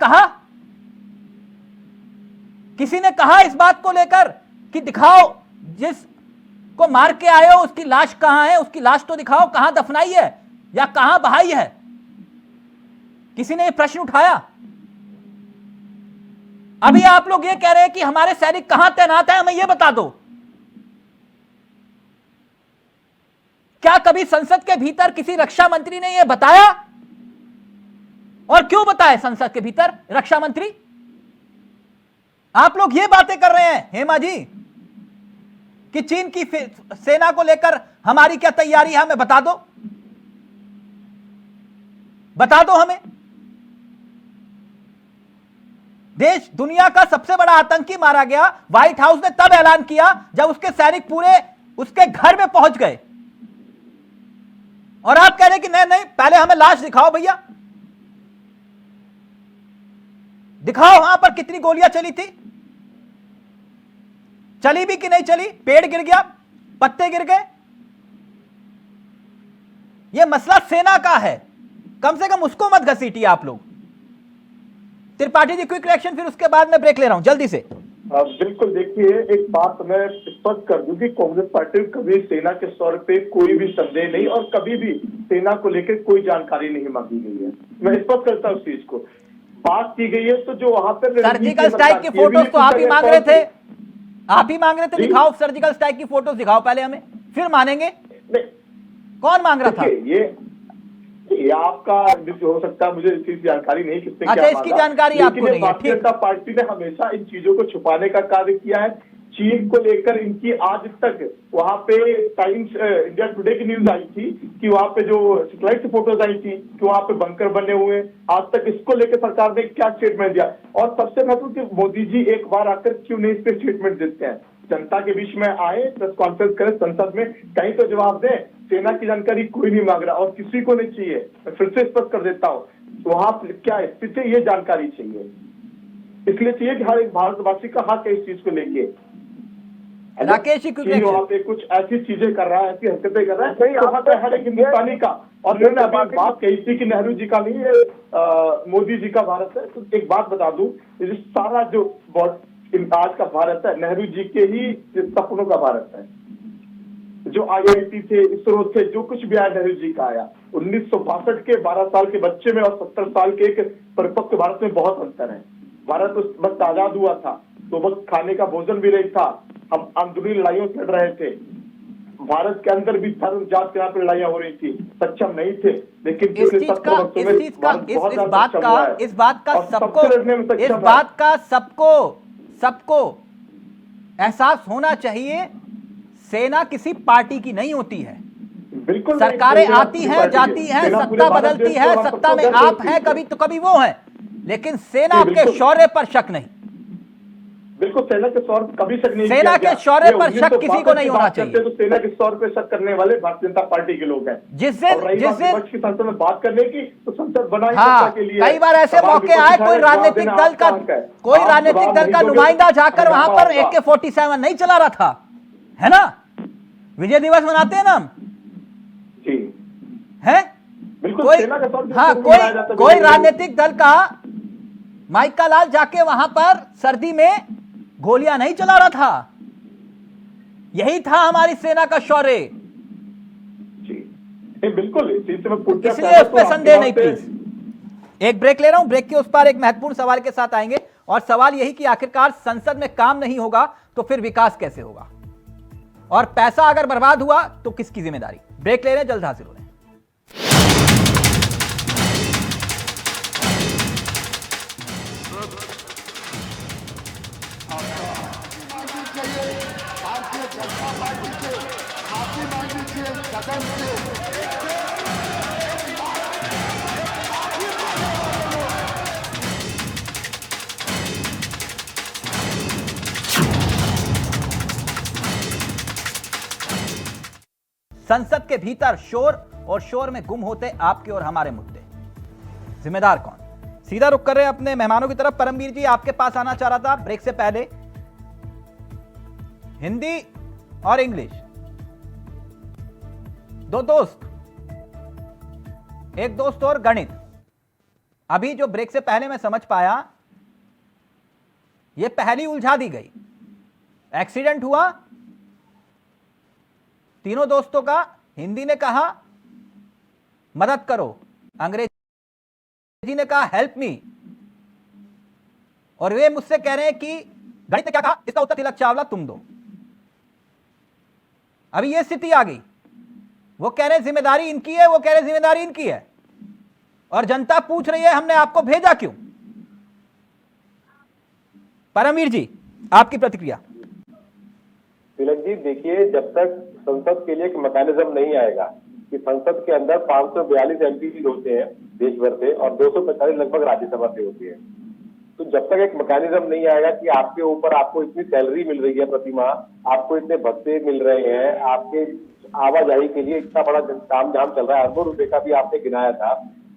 कहा इस बात को लेकर कि दिखाओ, जिस को मार के आए हो उसकी लाश कहां है, उसकी लाश तो दिखाओ, कहां दफनाई है या कहां बहाई है? किसी ने यह प्रश्न उठाया? अभी आप लोग ये कह रहे हैं कि हमारे सैनिक कहां तैनात है, हमें यह बता दो। क्या कभी संसद के भीतर किसी रक्षा मंत्री ने यह बताया? और क्यों बताए संसद के भीतर रक्षा मंत्री? आप लोग ये बातें कर रहे हैं हेमा जी कि चीन की सेना को लेकर हमारी क्या तैयारी है, हमें बता दो, बता दो हमें। देश दुनिया का सबसे बड़ा आतंकी मारा गया, व्हाइट हाउस ने तब ऐलान किया जब उसके सैनिक पूरे उसके घर में पहुंच गए, और आप कह रहे कि नहीं नहीं, पहले हमें लाश दिखाओ भैया, दिखाओ वहां पर कितनी गोलियां चली थी, चली भी कि नहीं चली, पेड़ गिर गया, पत्ते गिर गए। यह मसला सेना का है, कम से कम उसको मत घसीटिए आप लोग। त्रिपाठी जी क्विक रिएक्शन, फिर उसके बाद मैं ब्रेक ले रहा हूं जल्दी से। बिल्कुल, देखिए एक बात मैं स्पष्ट कर दूं कि कांग्रेस पार्टी ने कभी सेना के स्तर पे कोई भी संदेह नहीं और कभी भी सेना को लेकर कोई जानकारी नहीं मांगी गई है। मैं स्पष्ट करता हूं उस चीज को। बात की गई है तो जो वहां पर सर्जिकल स्ट्राइक की फोटोज तो आप ही मांग रहे थे, आप ही मांग रहे थे, दिखाओ सर्जिकल स्ट्राइक की फोटोज दिखाओ पहले हमें, फिर मानेंगे। कौन मांग रहा था? ये आपका हो सकता है, मुझे इसकी जानकारी नहीं किसने अच्छा, इसकी जानकारी आपको नहीं है। भारतीय जनता पार्टी ने हमेशा इन चीजों को छुपाने का कार्य किया है। चीन को लेकर इनकी आज तक वहां पे टाइम्स इंडिया टुडे की न्यूज आई थी कि वहां पे जो सैटेलाइट फोटोज आई थी कि वहां पे बंकर बने हुए, आज तक इसको लेकर सरकार ने क्या स्टेटमेंट दिया? और सबसे महत्वपूर्ण कि मोदी जी एक बार आकर क्यों नहीं इस पे स्टेटमेंट देते हैं? जनता के बीच में आए, प्रेस कॉन्फ्रेंस करें संसद में, कहीं तो जवाब दें। सेना की जानकारी कोई नहीं मांग रहा और किसी को नहीं चाहिए। मैं फिर से स्पष्ट कर देता हूँ, वहां क्या स्थिति है ये जानकारी चाहिए, इसलिए चाहिए कि हर एक भारतवासी का हक है इस चीज को लेके। राकेश जी वहां पे कुछ ऐसी चीजें कर रहा है, ऐसी हरकतें कर रहा है, तो हक है हर एक हिंदुस्तानी का। और मैंने अभी बात कही थी कि नेहरू जी का नहीं है, मोदी जी का भारत है। तो एक बात बता दूं, ये सारा जो आज का भारत है नेहरू जी के ही सपनों का भारत है। जो IIT थे, इसरो थे, जो कुछ भी आया नेहरू जी का आया। 1962 के 12 साल के बच्चे में और 70 साल के एक परिपक्व भारत में बहुत अंतर है। भारत उस वक्त आजाद हुआ था तो वक्त खाने का भोजन भी नहीं था, हम अंदरूनी लड़ाइयों लड़ रहे थे। भारत के अंदर भी धर्म जात के नाम पर लड़ाइयां हो रही थी, सक्षम नहीं थे। लेकिन सबको एहसास होना चाहिए, सेना किसी पार्टी की नहीं होती है। बिल्कुल, सरकारें आती हैं, जाती हैं, सत्ता बदलती है, सत्ता में आप हैं कभी तो कभी वो हैं, लेकिन सेना के शौर्य पर शक नहीं। बिल्कुल, सेना के शौर्य कभी शक नहीं, सेना के शौर्य पर शक किसी को नहीं होना चाहिए। तो सेना के शौर्य पर शक करने वाले भारतीय जनता पार्टी के लोग हैं। जिस दिन की संसद में बात करने की, तो संसद बनाई के लिए कई बार ऐसे मौके आए, कोई राजनीतिक दल का नुमाइंदा जाकर वहां पर AK-47 नहीं चला रहा था, है ना? विजय दिवस मनाते हैं ना हम, है? बिल्कुल, कोई राजनीतिक दल का माइका लाल जाके वहां पर सर्दी में गोलियां नहीं चला रहा था। यही था हमारी सेना का शौर्य। जी बिल्कुल, इस चीज से मैं पूर्ण इसलिए सहमत उस पर हूं, आपकी संदेह बात नहीं। से। प्लीज एक ब्रेक ले रहा हूं, ब्रेक के उस पर एक महत्वपूर्ण सवाल के साथ आएंगे, और सवाल यही कि आखिरकार संसद में काम नहीं होगा तो फिर विकास कैसे होगा, और पैसा अगर बर्बाद हुआ तो किसकी जिम्मेदारी। ब्रेक ले रहे हैं, जल्द हाजिर हो रहे हैं। भारतीय जनता पार्टी से माफी मांगनी चाहिए सदन से। संसद के भीतर शोर, और शोर में गुम होते आपके और हमारे मुद्दे। जिम्मेदार कौन? सीधा रुक कर रहे हैं अपने मेहमानों की तरफ। परमवीर जी, आपके पास आना चाह रहा था ब्रेक से पहले। हिंदी और इंग्लिश, दो दोस्त, एक दोस्त और गणित। अभी जो ब्रेक से पहले मैं समझ पाया, यह पहली उलझा दी गई। एक्सीडेंट हुआ तीनों दोस्तों का। हिंदी ने कहा मदद करो, अंग्रेजी ने कहा हेल्प मी, और वे मुझसे कह रहे हैं कि गणित ने क्या कहा, इसका उत्तर तिलक चावला तुम दो। अभी यह स्थिति आ गई। वो कह रहे जिम्मेदारी इनकी है, वो कह रहे जिम्मेदारी इनकी है, और जनता पूछ रही है हमने आपको भेजा क्यों। परमवीर जी, आपकी प्रतिक्रिया। तिलक जी, देखिए, जब तक संसद के लिए एक मैकेनिज्म नहीं आएगा कि संसद के अंदर 542 एमपी होते हैं देश भर से, और 245 लगभग राज्यसभा से होते हैं, तो जब तक एक मैकेनिज्म नहीं आएगा कि आपके ऊपर आपको इतनी सैलरी मिल रही है प्रति माह, आपको इतने भत्ते मिल रहे हैं, आपके आवाजाही के लिए इतना बड़ा काम जाम चल रहा है, अरबों रुपए का भी आपने गिनाया था,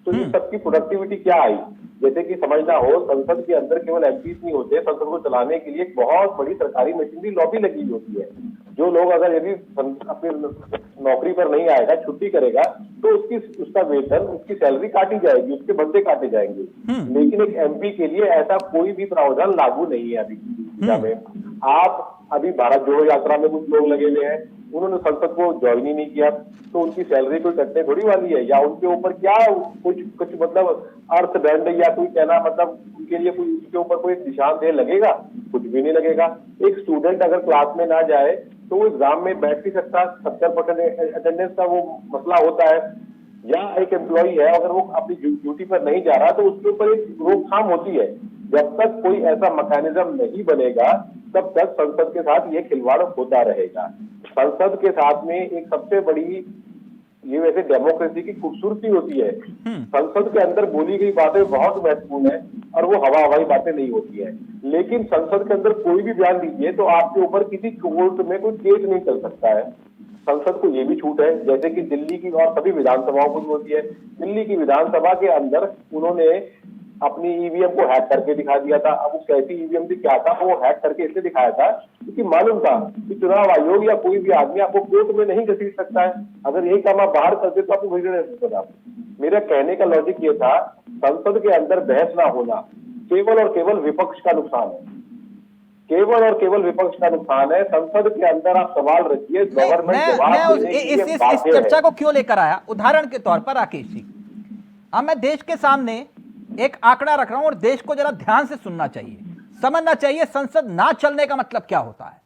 तो ये सबकी प्रोडक्टिविटी क्या आई। जैसे कि समझना हो, संसद के अंदर केवल एमपीज नहीं होते, संसद को चलाने के लिए एक बहुत बड़ी सरकारी मशीनरी लॉबी लगी हुई होती है। जो लोग अगर यदि अपनी नौकरी पर नहीं आएगा, छुट्टी करेगा, तो उसका वेतन, उसकी सैलरी काटी जाएगी, उसके भत्ते काटे जाएंगे। लेकिन एक एमपी के लिए ऐसा कोई भी प्रावधान लागू नहीं है अभी दिशा में। आप अभी भारत जोड़ो यात्रा में कुछ लोग लगे हुए हैं, उन्होंने संसद को ज्वाइन ही नहीं किया, तो उनकी सैलरी कोई कटने थोड़ी वाली है, या उनके ऊपर क्या कुछ मतलब अर्थदंड या कोई कहना, मतलब उनके लिए कोई उसके ऊपर कोई निशानदेह लगेगा? कुछ भी नहीं लगेगा। एक स्टूडेंट अगर क्लास में ना जाए तो वो एग्जाम में बैठ नहीं सकता, 70% अटेंडेंस का वो मसला होता है। या एक एम्प्लॉई है, अगर वो अपनी ड्यूटी पर नहीं जा रहा तो उसके ऊपर एक रोकथाम होती है। जब तक कोई ऐसा मैकेनिज्म नहीं बनेगा तब तक संसद के साथ ये खिलवाड़ होता रहेगा। संसद के साथ में एक सबसे बड़ी, ये वैसे डेमोक्रेसी की खूबसूरती होती है, संसद के अंदर बोली गई बातें बहुत महत्वपूर्ण है, और वो हवाई बातें नहीं होती है। लेकिन संसद के अंदर कोई भी बयान दीजिए तो आपके ऊपर किसी कोर्ट में कोई केस नहीं चल सकता है। संसद को ये भी छूट है, जैसे कि दिल्ली की और सभी विधानसभाओं को भी होती है। दिल्ली की विधानसभा के अंदर उन्होंने अपनी ईवीएम को हैक करके दिखा दिया था। अब वो कैसी ईवीएम थी, क्या था, वो हैक करके इसलिए दिखाया था क्योंकि मालूम था कि चुनाव आयोग या कोई भी आदमी आपको कोर्ट में नहीं घसीट सकता है। अगर यही काम आप बाहर करते तो आपको भेज नहीं सकता। मेरा कहने का लॉजिक ये था, संसद के अंदर बहस ना होना केवल और केवल विपक्ष का नुकसान है, केवल और केवल विपक्ष का नुकसान है। संसद के अंदर आप सवाल रखिए, गवर्नमेंट इस चर्चा को क्यों लेकर आया, उदाहरण के तौर पर राकेश जी, अब मैं देश के सामने एक आंकड़ा रख रहा हूं और देश को जरा ध्यान से सुनना चाहिए, समझना चाहिए संसद ना चलने का मतलब क्या होता है।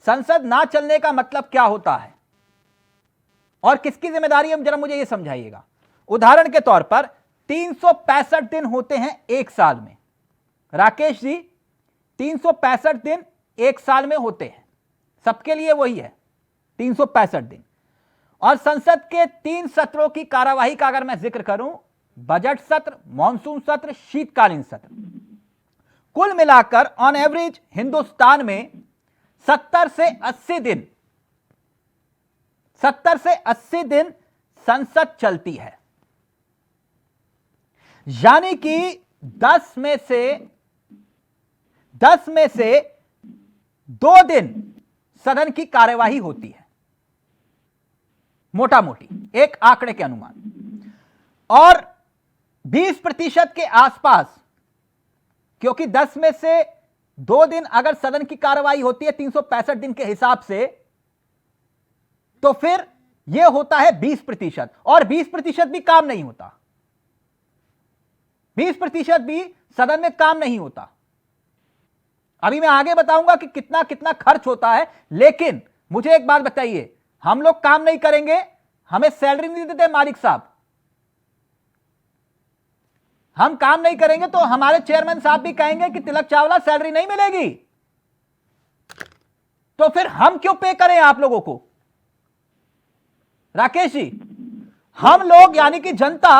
संसद ना चलने का मतलब क्या होता है और किसकी जिम्मेदारी है, जरा मुझे यह समझाइएगा। उदाहरण के तौर पर 365 दिन होते हैं एक साल में, राकेश जी 365 दिन एक साल में होते हैं, सबके लिए वही है 365 दिन। और संसद के 3 सत्रों की कार्यवाही का अगर मैं जिक्र करूं, बजट सत्र, मॉनसून सत्र, शीतकालीन सत्र, कुल मिलाकर ऑन एवरेज हिंदुस्तान में 70 से 80 दिन संसद चलती है। यानी कि 10 में से 2 दिन सदन की कार्यवाही होती है, मोटा मोटी एक आंकड़े के अनुमान। और 20% के आसपास क्योंकि 10 में से 2 दिन अगर सदन की कार्रवाई होती है 365 दिन के हिसाब से, तो फिर यह होता है 20%, और 20% भी काम नहीं होता, 20% भी सदन में काम नहीं होता। अभी मैं आगे बताऊंगा कि कितना कितना खर्च होता है, लेकिन मुझे एक बात बताइए, हम लोग काम नहीं करेंगे, हमें सैलरी नहीं देते मालिक साहब, हम काम नहीं करेंगे तो हमारे चेयरमैन साहब भी कहेंगे कि तिलक चावला सैलरी नहीं मिलेगी, तो फिर हम क्यों पे करें आप लोगों को? राकेश जी, हम लोग यानी कि जनता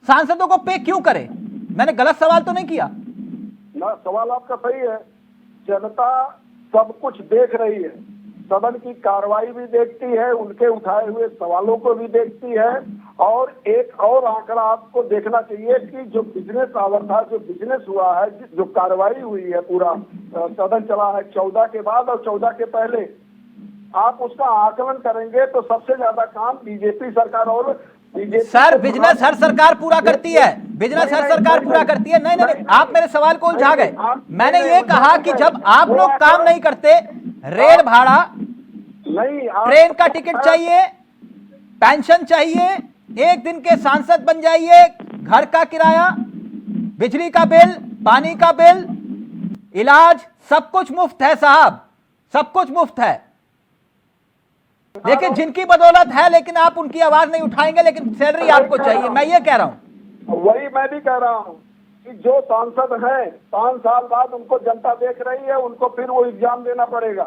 सांसदों को पे क्यों करे? मैंने गलत सवाल तो नहीं किया ना? सवाल आपका सही है। जनता सब कुछ देख रही है, सदन की कार्रवाई भी देखती है, उनके उठाए हुए सवालों को भी देखती है। और एक और आंकड़ा आपको देखना चाहिए कि जो बिजनेस आवर था, जो बिजनेस हुआ है, जो कार्रवाई हुई है, पूरा सदन चला है 14 के बाद और 14 के पहले, आप उसका आकलन करेंगे तो सबसे ज्यादा काम बीजेपी सरकार और बीजेपी। सर, बिजनेस हर सरकार पूरा करती है, बिजनेस हर सरकार पूरा करती है। नहीं नहीं, आप मेरे सवाल को उलझा गए। मैंने ये कहा कि जब आप लोग काम नहीं करते, रेल भाड़ा नहीं, ट्रेन का टिकट चाहिए, पेंशन चाहिए, एक दिन के सांसद बन जाइए, घर का किराया, बिजली का बिल, पानी का बिल, इलाज, सब कुछ मुफ्त है साहब, सब कुछ मुफ्त है। लेकिन जिनकी बदौलत है, लेकिन आप उनकी आवाज नहीं उठाएंगे, लेकिन सैलरी आपको चाहिए। मैं ये कह रहा हूं, वही मैं भी कह रहा हूं कि जो सांसद हैं 5 साल बाद उनको जनता देख रही है, उनको फिर वो एग्जाम देना पड़ेगा।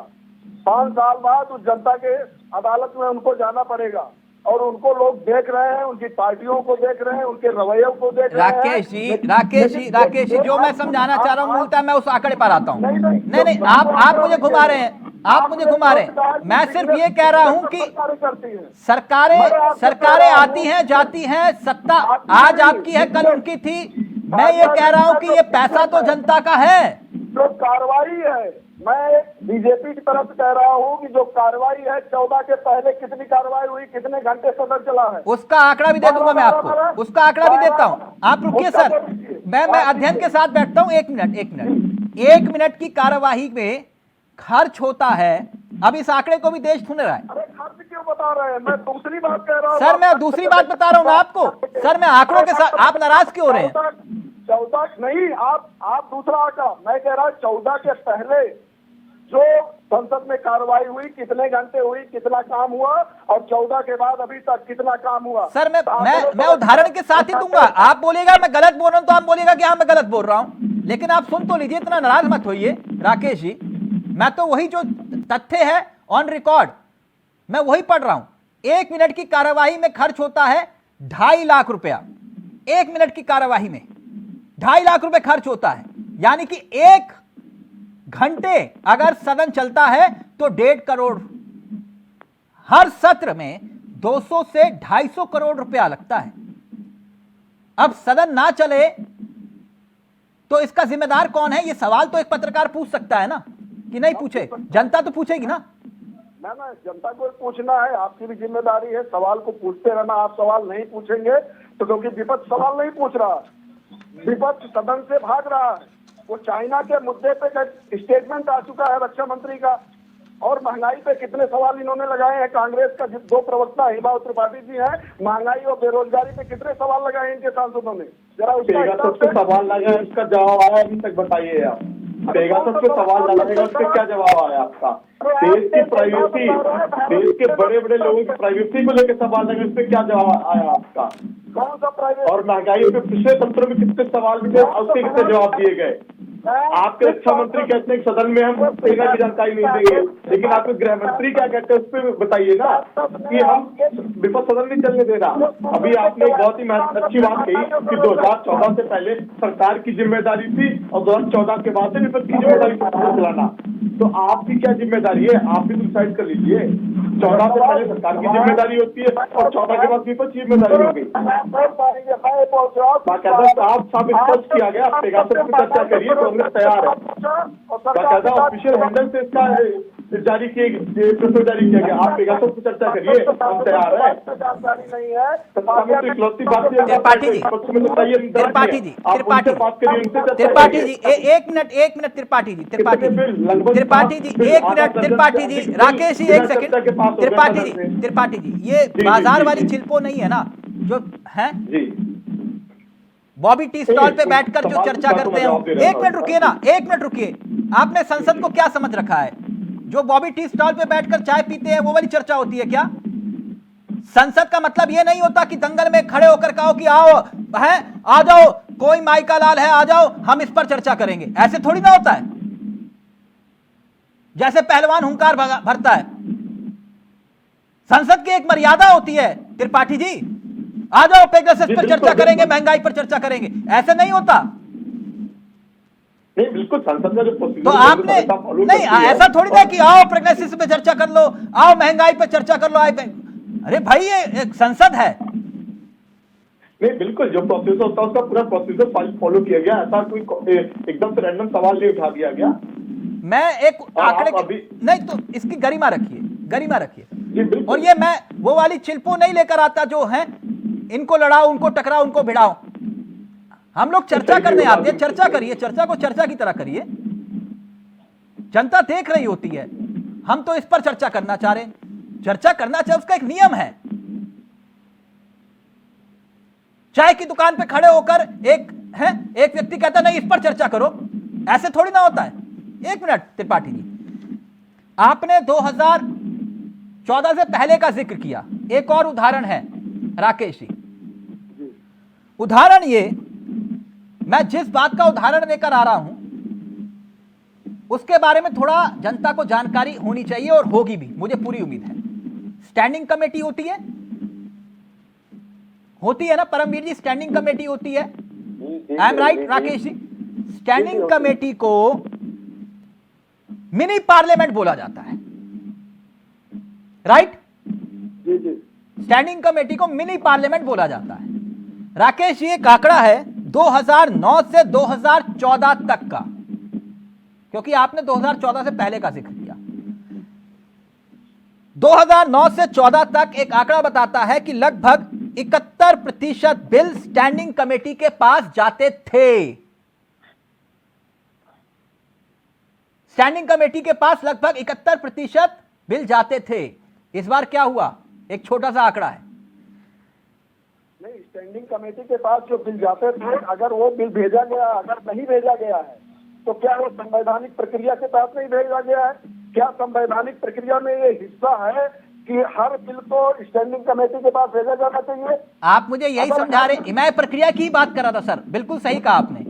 5 साल बाद उस जनता के अदालत में उनको जाना पड़ेगा, और उनको लोग देख रहे हैं, उनकी पार्टियों को देख रहे हैं, उनके रवैयों को देख रहे हैं। राकेश जी, जो मैं समझाना चाह रहा हूं मूलतः मैं उस आंकड़े पर आता हूं। नहीं, आप मुझे घुमा रहे हैं, आप मुझे घुमा रहे हैं। मैं सिर्फ ये कह रहा हूं कि सरकारें आती हैं जाती हैं, सत्ता आज आपकी है कल उनकी थी। मैं ये कह रहा हूं कि ये पैसा तो जनता का है। जो कार्रवाई है, मैं बीजेपी की तरफ कह रहा हूं कि जो कार्रवाई है 14 के पहले कितनी कार्रवाई हुई, कितने घंटे सदन चला है, उसका आंकड़ा भी दे दूंगा मैं आपको, उसका आंकड़ा भी देता हूं। आप रुकिए सर, मैं अध्ययन के साथ बैठता हूं। एक मिनट की कार्यवाही में खर्च होता है। अब इस आंकड़े को भी देश सुन रहा है। अरे खर्च क्यों बता रहे हैं? मैं दूसरी बात कह रहा हूं सर, मैं दूसरी बात बता रहा हूं ना आपको। सर, मैं आंकड़ों के साथ, आप नाराज क्यों हो रहे हैं? 14 नहीं, आप दूसरा आंकड़ा, मैं कह रहा हूं 14 के पहले जो संसद में कार्रवाई हुई, कितने घंटे हुई, कितना काम हुआ, और 14 के बाद अभी तक कितना काम हुआ। सर, मैं उदाहरण के साथ ही दूंगा। आप बोलिएगा मैं गलत बोल रहा हूं तो आप बोलिएगा कि हाँ मैं गलत बोल रहा हूं, लेकिन आप सुन तो लीजिए, इतना नाराज मत होइए राकेश जी। मैं तो वही जो तथ्य है ऑन रिकॉर्ड, मैं वही पढ़ रहा हूं। 1 मिनट की कार्यवाही में खर्च होता है 2.5 लाख रुपया। 1 मिनट की कार्यवाही में 2.5 लाख रुपए खर्च होता है, यानी कि 1 घंटे अगर सदन चलता है तो 1.5 करोड़, हर सत्र में 200 से 250 करोड़ रुपया लगता है। अब सदन ना चले तो इसका जिम्मेदार कौन है? ये सवाल तो एक पत्रकार पूछ सकता है ना, कि नहीं पूछे? जनता तो पूछेगी ना। ना, जनता को पूछना है, आपकी भी जिम्मेदारी है सवाल को पूछते रहना। आप सवाल नहीं पूछेंगे तो, क्योंकि विपक्ष सवाल नहीं पूछ रहा, विपक्ष सदन से भाग रहा है। वो चाइना के मुद्दे पे स्टेटमेंट आ चुका है रक्षा मंत्री का, और महंगाई पे कितने सवाल इन्होंने लगाए हैं। कांग्रेस का 2 प्रवक्ता हिमा त्रिपाठी जी हैं, महंगाई और बेरोजगारी पे कितने सवाल लगाए इनके सांसदों ने, जरा उसका सवाल लगा है, उसका जवाब आया अभी तक बताइए आप। पेगासस पे सवाल लगाएगा, उस पर क्या जवाब आया आपका? देश की प्राइवेसी, देश के बड़े बड़े लोगों की प्राइवेसी को लेकर सवाल लगे, उस पर क्या जवाब आया आपका? कौन सा प्राइवेसी? और महंगाई पे पिछले सत्र में कितने सवाल भी थे, उसके कितने जवाब दिए गए? आपके रक्षा मंत्री कहते हैं सदन में हम सेना की जानकारी नहीं देंगे, लेकिन आपके गृह मंत्री क्या कहते हैं उस पर बताइए ना, कि हम विपक्ष सदन नहीं चलने दे रहा। अभी आपने एक बहुत ही अच्छी बात कही कि 2014 से पहले सरकार की जिम्मेदारी थी और 2014 के बाद से विपक्ष की जिम्मेदारी चलाना। तो आपकी क्या जिम्मेदारी है? आप भी डिसाइड कर लीजिए। 14 से पहले सरकार की जिम्मेदारी होती है और 14 के बाद विपक्ष की जिम्मेदारी होगी। आप सब स्पष्ट किया गया, पेगासस पर चर्चा करिए, कांग्रेस तैयार है। बाकायदा ऑफिशियल हैंडल से इसका जारी किए प्रस्ताव जारी किया गया। आप एक तो चर्चा करिए, हम तैयार है। जानकारी नहीं है इकलौती बात त्रिपाठी जी, त्रिपाठी जी, त्रिपाठी त्रिपाठी जी, एक मिनट त्रिपाठी जी, त्रिपाठी जी, त्रिपाठी जी, एक मिनट त्रिपाठी जी, राकेश जी एक सेकंड, त्रिपाठी जी, ये बाजार वाली चिल्पो नहीं है ना जो है जी बॉबी टी स्टॉल पे बैठकर जो चर्चा करते हैं। एक मिनट रुकिए ना, एक मिनट रुकिए। आपने संसद को क्या समझ रखा है? जो बॉबी टी स्टॉल पे बैठकर चाय पीते हैं वो वाली चर्चा होती है क्या? संसद का मतलब ये नहीं होता कि दंगल में खड़े होकर कहो कि आओ है, आ जाओ, कोई माई का लाल है, आ जाओ, हम इस पर चर्चा करेंगे। ऐसे थोड़ी ना होता है, जैसे पहलवान हुंकार भरता है। संसद की एक मर्यादा होती है त्रिपाठी जी। आ जाओ, पेगासस पर चर्चा करेंगे, महंगाई पर चर्चा करेंगे, ऐसे नहीं होता। नहीं, बिल्कुल संसद का जो प्रोसीजर तो आपने नहीं, ऐसा थोड़ी ना कि आओ प्रेगनेंसी पे चर्चा कर लो, आओ महंगाई पे चर्चा कर लो। अरे भाई, ये एक संसद है। नहीं, बिल्कुल जो प्रोसीजर होता है उसका पूरा प्रोसीजर फॉलो किया गया। ऐसा कोई एकदम से रैंडम सवाल नहीं उठा दिया गया। मैं एक आंकड़े नहीं तो इसकी गरिमा रखिए, गरिमा रखिए। और ये मैं वो वाली चिल्पो नहीं लेकर आता जो है इनको लड़ाओ, उनको टकराओ, उनको भिड़ाओ। हम लोग चर्चा करने आते हैं, चर्चा करिए, चर्चा को चर्चा की तरह करिए। जनता देख रही होती है, हम तो इस पर चर्चा करना चाह रहे हैं। चर्चा करना चाहे, उसका एक नियम है। चाय की दुकान पे खड़े होकर एक व्यक्ति कहता नहीं, इस पर चर्चा करो, ऐसे थोड़ी ना होता है। एक मिनट त्रिपाठी जी, आपने 2014 से पहले का जिक्र किया। एक और उदाहरण है राकेश जी, उदाहरण ये, मैं जिस बात का उदाहरण लेकर आ रहा हूं उसके बारे में थोड़ा जनता को जानकारी होनी चाहिए, और होगी भी, मुझे पूरी उम्मीद है। स्टैंडिंग कमेटी होती है ना परमवीर जी, स्टैंडिंग कमेटी होती है। I am right Rakesh ji? Standing committee को मिनी पार्लियामेंट बोला जाता है, राइट? जी जी, स्टैंडिंग कमेटी को मिनी पार्लियामेंट बोला जाता है। राकेश जी, एक आंकड़ा है 2009 से 2014 तक का, क्योंकि आपने 2014 से पहले का जिक्र किया। 2009 से 14 तक एक आंकड़ा बताता है कि लगभग 71% बिल स्टैंडिंग कमेटी के पास जाते थे। स्टैंडिंग कमेटी के पास लगभग 71% बिल जाते थे। इस बार क्या हुआ? एक छोटा सा आंकड़ा है। नहीं, स्टैंडिंग कमेटी के पास जो बिल जाते थे, अगर वो बिल भेजा गया, अगर नहीं भेजा गया है तो क्या वो संवैधानिक प्रक्रिया के तहत नहीं भेजा गया है? क्या संवैधानिक प्रक्रिया में ये हिस्सा है कि हर बिल को स्टैंडिंग कमेटी के पास भेजा जाना चाहिए? आप मुझे यही समझा रहे, मैं प्रक्रिया की बात कर रहा था सर। बिल्कुल सही कहा आपने।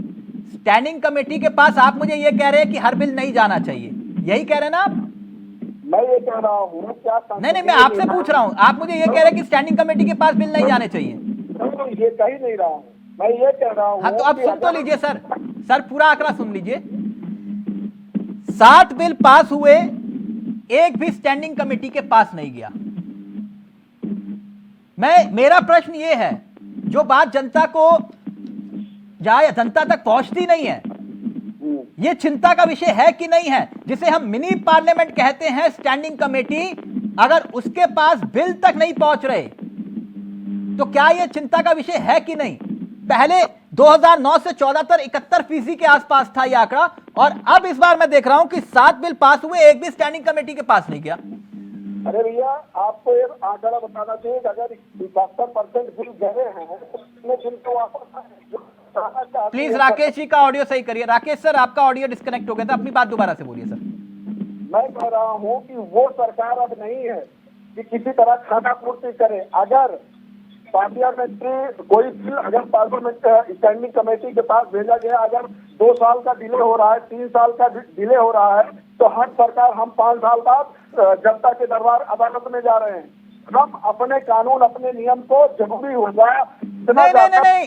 स्टैंडिंग कमेटी के पास आप मुझे ये कह रहे हैं कि हर बिल नहीं जाना चाहिए, यही कह रहे हैं ना आप? मैं ये कह रहा हूँ, क्या नहीं, मैं आपसे पूछ रहा हूँ। आप मुझे ये कह रहे हैं कि स्टैंडिंग कमेटी के पास बिल नहीं जाने चाहिए। ये कह ही नहीं रहा हूँ, मैं ये कह रहा हूँ। हाँ, तो अब सुन तो लीजिए सर, पूरा आंकड़ा सुन लीजिए। 7 बिल पास हुए, एक भी स्टैंडिंग कमेटी के पास नहीं गया। मेरा प्रश्न ये है, जो बात जनता को जाए, जनता तक पहुंचती नहीं है, ये चिंता का विषय है कि नहीं है? जिसे हम मिनी पार्लियामेंट कहते हैं, स्टैंडिंग कमेटी, अगर उसके पास बिल तक नहीं पहुंच रहे तो क्या यह चिंता का विषय है कि नहीं? पहले 2009 से 14 तक 71% के आसपास था यह आंकड़ा, और अब इस बार मैं देख रहा हूं कि 7 बिल पास हुए, एक भी स्टैंडिंग कमेटी के पास नहीं गया। अरे भैया, आपको एक आंकड़ा बताना चाहिए कि अगर 75% बिल गए हैं तो बिल को वापस। प्लीज राकेश जी का ऑडियो सही करिए। राकेश सर, आपका ऑडियो डिस्कनेक्ट हो गया था, अपनी बात दोबारा से बोलिए सर। मैं कह रहा हूं कि वो सरकार अब नहीं है कि किसी तरह खाना पूर्ति करे। अगर पार्लियामेंट्री कोई बिल अगर पार्लियामेंट स्टैंडिंग कमेटी के पास भेजा गया, अगर 2 साल का डिले हो रहा है, 3 साल का डिले हो रहा है, तो हर सरकार, हम 5 साल बाद जनता के दरबार अदालत में जा रहे हैं। हम अपने कानून, अपने नियम को जरूरी होगा। नहीं,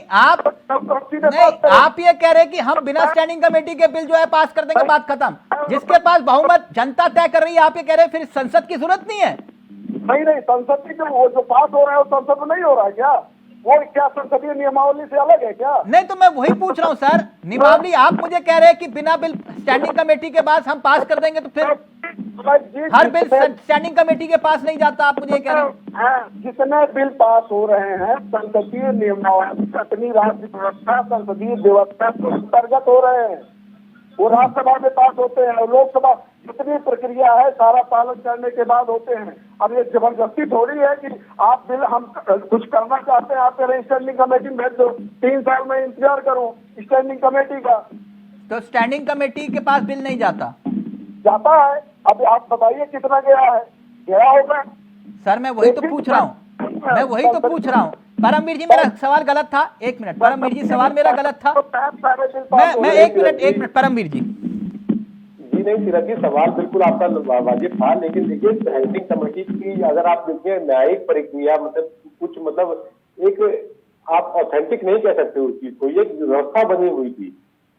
आप ये कह रहे हैं कि हम बिना स्टैंडिंग कमेटी के बिल जो है पास कर देंगे, बात खत्म। जिसके पास बहुमत जनता तय कर रही है, आप ये कह रहे हैं फिर संसद की जरूरत नहीं है? नहीं, संसद की जो पास हो रहा है वो संसद में नहीं हो रहा है क्या? वो क्या संसदीय नियमावली से अलग है क्या? नहीं, तो मैं वही पूछ रहा हूँ सर, नियमावली। आप मुझे कह रहे हैं कि बिना बिल स्टैंडिंग कमेटी के बाद हम पास कर देंगे, तो फिर हर बिल स्टैंडिंग कमेटी के पास नहीं जाता, आप मुझे कह रहे हैं। जितने बिल पास हो रहे हैं संसदीय नियमावली, अपनी राज्य व्यवस्था, संसदीय व्यवस्था के अंतर्गत हो रहे हैं, वो राज्यसभा में पास होते हैं और लोकसभा, जितनी प्रक्रिया है सारा पालन करने के बाद होते हैं। अब ये जबरदस्ती थोड़ी है कि आप बिल, हम कुछ करना चाहते हैं, आप कह स्टैंडिंग कमेटी में भेज दो, 3 साल में इंतजार करूं स्टैंडिंग कमेटी का। तो स्टैंडिंग कमेटी के पास बिल नहीं जाता? जाता है। अब आप बताइए कितना गया है, गया होगा। सर मैं वही तो पूछ रहा हूँ, मैं वही तो पूछ रहा हूँ। परमवीर जी मेरा सवाल गलत था, एक मिनट परमवीर जी, सवाल मेरा गलत था। मैं एक मिनट परमवीर जी। जी नहीं सीरत जी, सवाल बिल्कुल आपका वाजिब था, लेकिन देखिए स्टैंडिंग कमेटी की अगर आप देखिए न्यायिक प्रक्रिया, मतलब कुछ मतलब एक आप ऑथेंटिक नहीं कह सकते उस चीज को, ये एक व्यवस्था बनी हुई थी,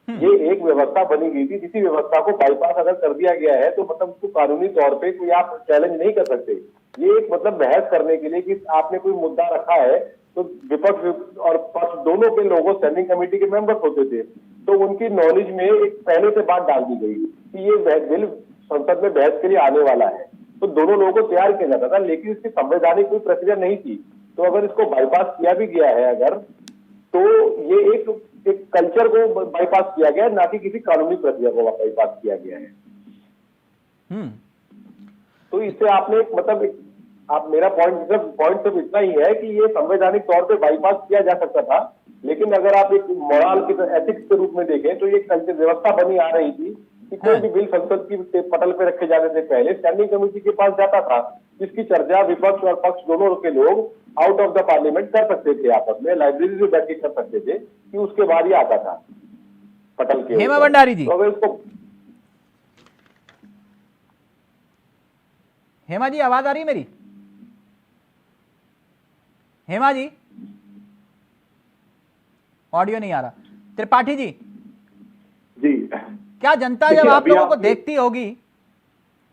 ये एक व्यवस्था बनी गई थी, किसी व्यवस्था को बाईपास अगर कर दिया गया है तो मतलब उसको कानूनी तौर पे कोई आप चैलेंज नहीं कर सकते। ये एक मतलब बहस करने के लिए कि आपने कोई मुद्दा रखा है तो विपक्ष और पक्ष दोनों के लोगों स्टैंडिंग कमेटी के मेंबर्स होते थे, तो उनकी नॉलेज में एक पहले से बात डाल दी गई कि ये बिल संसद में बहस के लिए आने वाला है, तो दोनों लोगों को तैयार किया जाता था, लेकिन इसकी संवैधानिक कोई प्रक्रिया नहीं थी। तो अगर इसको बाईपास किया भी गया है अगर, तो ये एक कल्चर को बाईपास किया गया है, ना कि किसी कानूनी प्रक्रिया को बाईपास किया गया है। तो इससे आपने मतलब आप मेरा पॉइंट सिर्फ इतना ही है कि ये संवैधानिक तौर पे बाईपास किया जा सकता था, लेकिन अगर आप एक मोरल के एथिक्स के रूप में देखें तो ये कल्चर व्यवस्था बनी आ रही थी कि कोई भी बिल संसद की पटल पे रखे जाने से पहले स्टैंडिंग कमेटी के पास जाता था, जिसकी चर्चा विपक्ष और पक्ष दोनों के लोग आउट ऑफ द पार्लियामेंट कर सकते थे, आपस में लाइब्रेरी में बैठ के कर सकते थे, कि उसके बाद ही आता था पटल के। हेमा भंडारी जी, तो अगर इसको, हेमा जी आवाज आ रही मेरी? हेमा जी ऑडियो नहीं आ रहा। त्रिपाठी जी जी, क्या जनता जब आप लोगों को देखती होगी,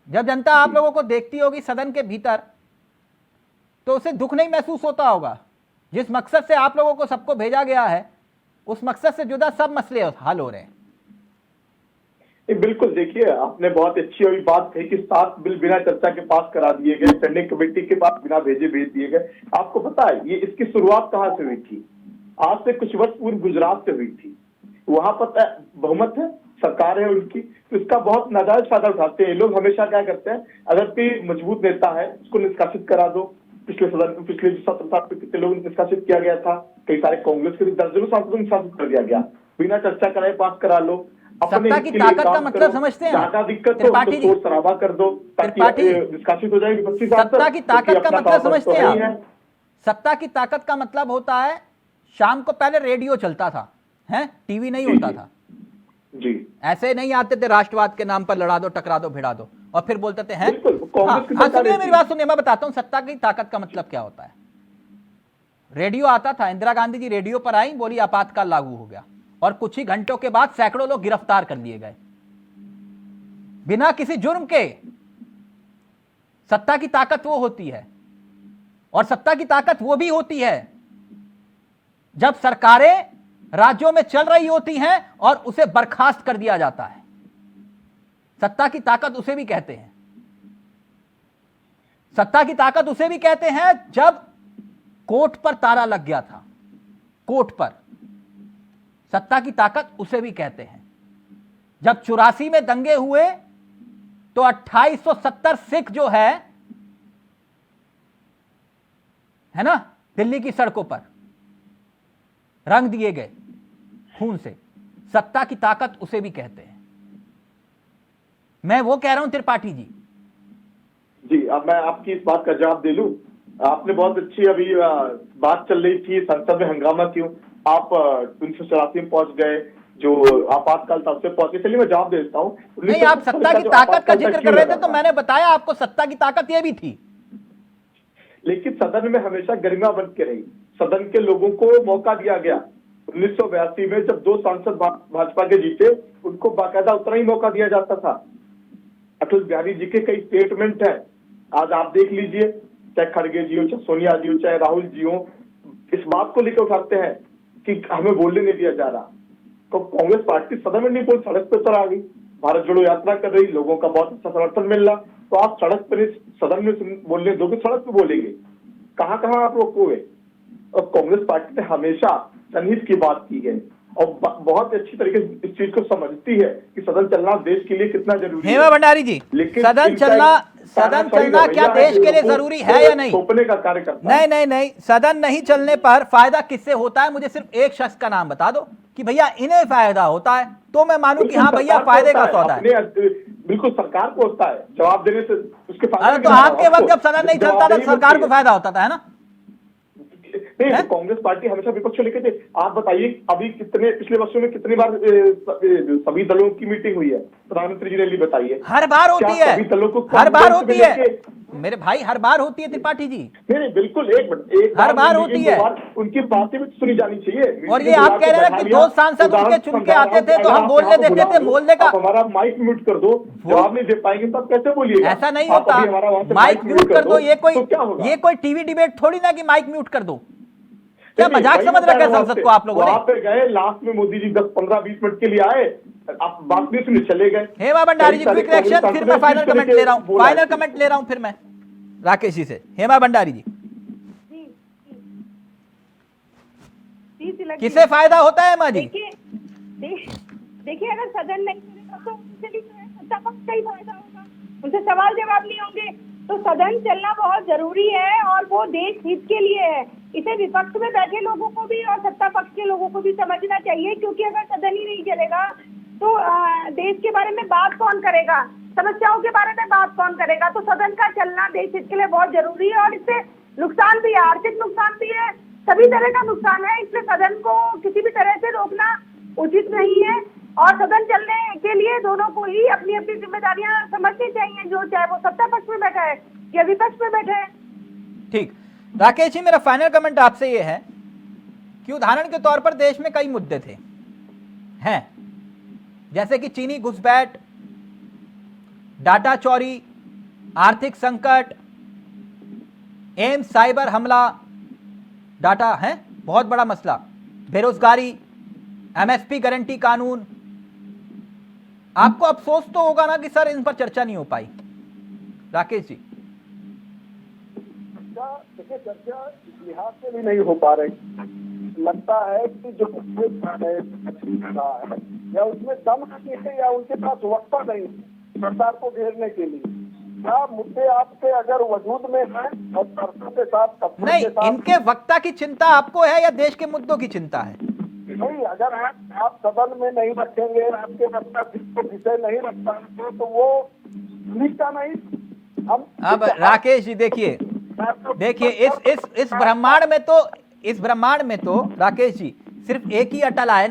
जब जनता आप लोगों को देखती होगी सदन के भीतर, तो उसे दुख नहीं महसूस होता होगा? जिस मकसद से आप लोगों को सबको भेजा गया है, उस मकसद से जुदा सब मसले हल हो रहे हैं। बिल्कुल, देखिए आपने बहुत अच्छी अभी बात कही कि 7 बिल बिना चर्चा के पास करा दिए गए, स्टैंडिंग कमेटी के पास बिना भेजे भेज दिए गए। आपको पता है ये इसकी शुरुआत कहाँ से हुई थी? आज से कुछ वर्ष पूर्व गुजरात से हुई थी। वहां पर बहुमत है, सरकार है उनकी, तो इसका बहुत नाजायज फायदा उठाते हैं लोग। हमेशा क्या करते हैं, अगर कोई मजबूत नेता है उसको निष्कासित करा दो। पिछले सत्र था कितने लोग निष्कासित किया गया था, कई सारे कांग्रेस के दर्जनों सांसदों को निष्कासित कर दिया गया, बिना चर्चा कराए पास करा लो। सत्ता की ताकत का मतलब समझते हैं ज्यादा दिक्कत हो तो शोर शराबा कर दो ताकि निष्कासित हो जाए विपक्षी सांसद। सत्ता की ताकत का मतलब समझते हैं आप? सत्ता की ताकत का मतलब होता है, शाम को पहले रेडियो चलता था, हैं, टीवी नहीं होता था जी, ऐसे नहीं आते थे राष्ट्रवाद के नाम पर लड़ा दो, टकरा दो, भिड़ा दो, और फिर बोलते थे हैं। सुनिए मेरी बात सुनिए, मैं बताता हूं सत्ता की ताकत का मतलब क्या होता है। रेडियो आता था, इंदिरा गांधी जी रेडियो पर आई, बोली आपातकाल लागू हो गया, और कुछ ही घंटों के बाद सैकड़ों लोग गिरफ्तार कर लिए गए बिना किसी जुर्म के। सत्ता की ताकत वो होती है, और सत्ता की ताकत वो भी होती है जब सरकारें राज्यों में चल रही होती हैं और उसे बर्खास्त कर दिया जाता है। सत्ता की ताकत उसे भी कहते हैं, सत्ता की ताकत उसे भी कहते हैं जब कोर्ट पर ताला लग गया था, कोर्ट पर, सत्ता की ताकत उसे भी कहते हैं। जब 84 में दंगे हुए तो 2870 सिख जो है ना, दिल्ली की सड़कों पर रंग दिए गए खून से। सत्ता की ताकत उसे भी कहते हैं। मैं वो कह रहा हूं त्रिपाठी जी। जी, अब मैं आपकी इस बात का जवाब दे लूं। आपने बहुत अच्छी अभी बात चल रही थी संसद में हंगामा क्यों, आप 1984 में पहुंच गए, जो आपातकाल था उससे पहुंचे। चलिए मैं जवाब दे देता हूँ। नहीं, आप सत्ता की ताकत का जिक्र कर रहे थे तो मैंने बताया आपको सत्ता की ताकत ये भी थी, लेकिन सदन में हमेशा गरिमा बन के रही। सदन के लोगों को मौका दिया गया। 1982 में जब 2 सांसद भाजपा के जीते, उनको बाकायदा उतना ही मौका दिया जाता था। अटल बिहारी जी के कई स्टेटमेंट है, आज आप देख लीजिए, चाहे खड़गे जी हो, चाहे सोनिया जी हो, चाहे राहुल जी हो, इस बात को लेकर उठाते हैं कि हमें बोलने नहीं दिया जा रहा। तो कांग्रेस पार्टी सदन में नहीं बोल, सड़क पर उतर आ गई, भारत जोड़ो यात्रा कर रही, लोगों का बहुत अच्छा समर्थन मिल रहा। तो आप सड़क पर सदन में बोलने दोगे, सड़क पे बोलेंगे, कहाँ कहाँ आप रोकोगे? और कांग्रेस पार्टी ने हमेशा जनहित की बात की है और बहुत अच्छी तरीके से इस चीज को समझती है कि सदन चलना देश के लिए कितना जरूरी है। हेमा भंडारी जी, लेकिन सदन चलना क्या देश के लिए जरूरी है या नहीं? थोपने का कार्य करता है। नहीं, सदन नहीं चलने पर फायदा किससे होता है? मुझे सिर्फ एक शख्स का नाम बता दो कि भैया इन्हें फायदा होता है, तो मैं मानूं कि हाँ भैया फायदे का सौदा है। बिल्कुल सरकार को होता है, जवाब देने से उसके फायदे। अरे तो आपके वक्त जब सदन नहीं चलता था सरकार को फायदा होता था, है ना? नहीं, तो कांग्रेस पार्टी हमेशा विपक्ष लेके थे। आप बताइए अभी कितने पिछले वर्षों में कितनी बार सभी दलों की मीटिंग हुई है? प्रधानमंत्री जी ने बताइए। हर बार होती है, सभी दलों को हर बार होती है मेरे भाई, हर बार होती है त्रिपाठी जी। नहीं बिल्कुल, एक हर बार होती है। उनकी बातें भी सुनी जानी चाहिए। और ये आप कह रहे हैं कि 2 सांसद उनके चुन के आते थे तो हम बोलने देते थे, बोलने का। हमारा माइक म्यूट कर दो, जवाब नहीं दे पाएंगे तब कैसे बोलिएगा? ऐसा नहीं होता, माइक म्यूट कर दो। ये कोई टीवी डिबेट थोड़ी ना कि माइक म्यूट कर दो। क्या मजाक समझ रखा है संसद को आप लोगों ने? वहां पे गए, लास्ट में मोदी जी 10-15-20 मिनट के लिए आए, आप बात नहीं सुनी, चले गए। हेमा भंडारी जी क्विक रिएक्शन, फिर मैं फाइनल कमेंट ले रहा हूं, फाइनल कमेंट ले रहा हूं फिर मैं राकेश जी से। हेमा भंडारी जी, किसे फायदा होता है हेमा जी? देखिए अगर सदन नहीं चलेगा तो उनसे भी सत्ता पक्ष का ही फायदा होगा, उनसे सवाल जवाब नहीं होंगे। तो सदन चलना बहुत जरूरी है और वो देश हित के लिए है। इसे विपक्ष में बैठे लोगों को भी और सत्ता पक्ष के लोगों को भी समझना चाहिए, क्योंकि अगर सदन ही नहीं चलेगा तो देश के बारे में बात कौन करेगा, समस्याओं के बारे में बात कौन करेगा? तो सदन का चलना देश हित के लिए बहुत जरूरी है और इससे नुकसान भी है, आर्थिक नुकसान भी है, सभी तरह का नुकसान है। इसलिए सदन को किसी भी तरह से रोकना उचित नहीं है और सदन चलने के लिए दोनों को ही अपनी अपनी जिम्मेदारियां समझनी चाहिए, जो चाहे वो सत्ता पक्ष में बैठा है या विपक्ष में बैठा है। ठीक, राकेश जी मेरा फाइनल कमेंट आपसे ये है कि उदाहरण के तौर पर देश में कई मुद्दे थे हैं, जैसे कि चीनी घुसपैठ, डाटा चोरी, आर्थिक संकट, एम्स साइबर हमला, डाटा है बहुत बड़ा मसला, बेरोजगारी, एमएसपी गारंटी कानून। आपको अफसोस तो होगा ना कि सर इन पर चर्चा नहीं हो पाई। राकेश जी, देखिए चर्चा इस लिहाज से भी नहीं हो पा रही। लगता है कि जो है या उसमें दम नहीं है या उनके पास वक्त नहीं सरकार को घेरने के लिए। क्या मुद्दे आपके अगर वजूद में हैं और सरकार के साथ नहीं, इनके वक्ता की चिंता आपको है या देश के मुद्दों की चिंता है? नहीं, अगर आप सदन में नहीं रखेंगे, आपके वक्ता विषय नहीं रख पाएंगे तो वो ठीक का नहीं। हम अब राकेश जी देखिए इस ब्रह्मांड में तो राकेश जी सिर्फ एक ही अटल है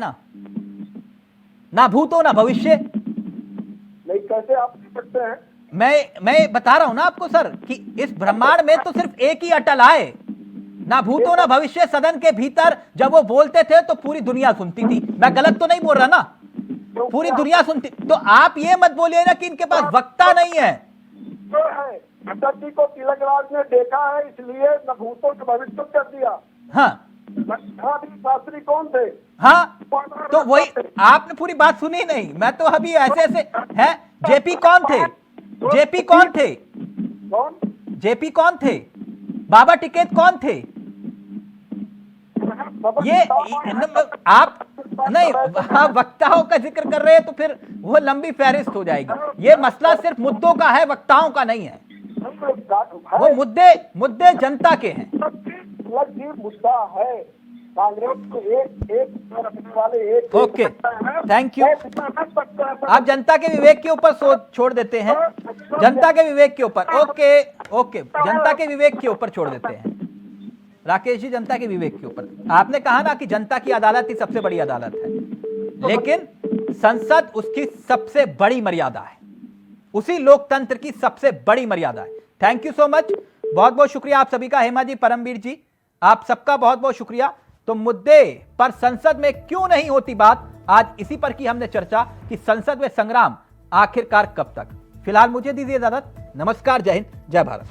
ना भूतो ना भविष्य। नहीं, कैसे आप कह सकते हैं? मैं बता रहा हूं ना आपको सर कि इस ब्रह्मांड में तो सिर्फ एक ही अटल है, ना भूतो ना भविष्य। सदन के भीतर जब वो बोलते थे तो पूरी दुनिया सुनती थी। मैं गलत तो नहीं बोल रहा ना? पूरी दुनिया सुनती। तो आप ये मत बोलिए ना कि इनके पास वक्ता नहीं है। अटल जी को तिलक राज ने देखा है, इसलिए न भूतों के भविष्य कर दिया। हाँ, शास्त्री कौन थे? हाँ, तो वही आपने पूरी बात सुनी नहीं। मैं तो अभी ऐसे है। जेपी कौन थे? जेपी कौन थे? जेपी कौन थे? बाबा टिकैत कौन थे? ये आप नहीं, आप वक्ताओं का जिक्र कर रहे हैं तो फिर वो लंबी फहरिस्त हो जाएगी। ये मसला सिर्फ मुद्दों का है, वक्ताओं का नहीं है। वो मुद्दे जनता के हैं। मुद्दा है कांग्रेस को एक रखने वाले एक। Okay, thank you. आप जनता के विवेक के ऊपर छोड़ देते हैं, जनता के विवेक के ऊपर। ओके, जनता के विवेक के ऊपर छोड़ देते हैं राकेश जी, जनता के विवेक के ऊपर। आपने कहा ना कि जनता की अदालत ही सबसे बड़ी अदालत है, लेकिन संसद उसकी सबसे बड़ी मर्यादा है, उसी लोकतंत्र की सबसे बड़ी मर्यादा है। थैंक यू सो मच, बहुत बहुत शुक्रिया आप सभी का। हेमा जी, परमवीर जी, आप सबका बहुत बहुत शुक्रिया। तो मुद्दे पर संसद में क्यों नहीं होती बात, आज इसी पर की हमने चर्चा कि संसद में संग्राम आखिरकार कब तक। फिलहाल मुझे दीजिए इजाजत। नमस्कार, जय हिंद, जय भारत।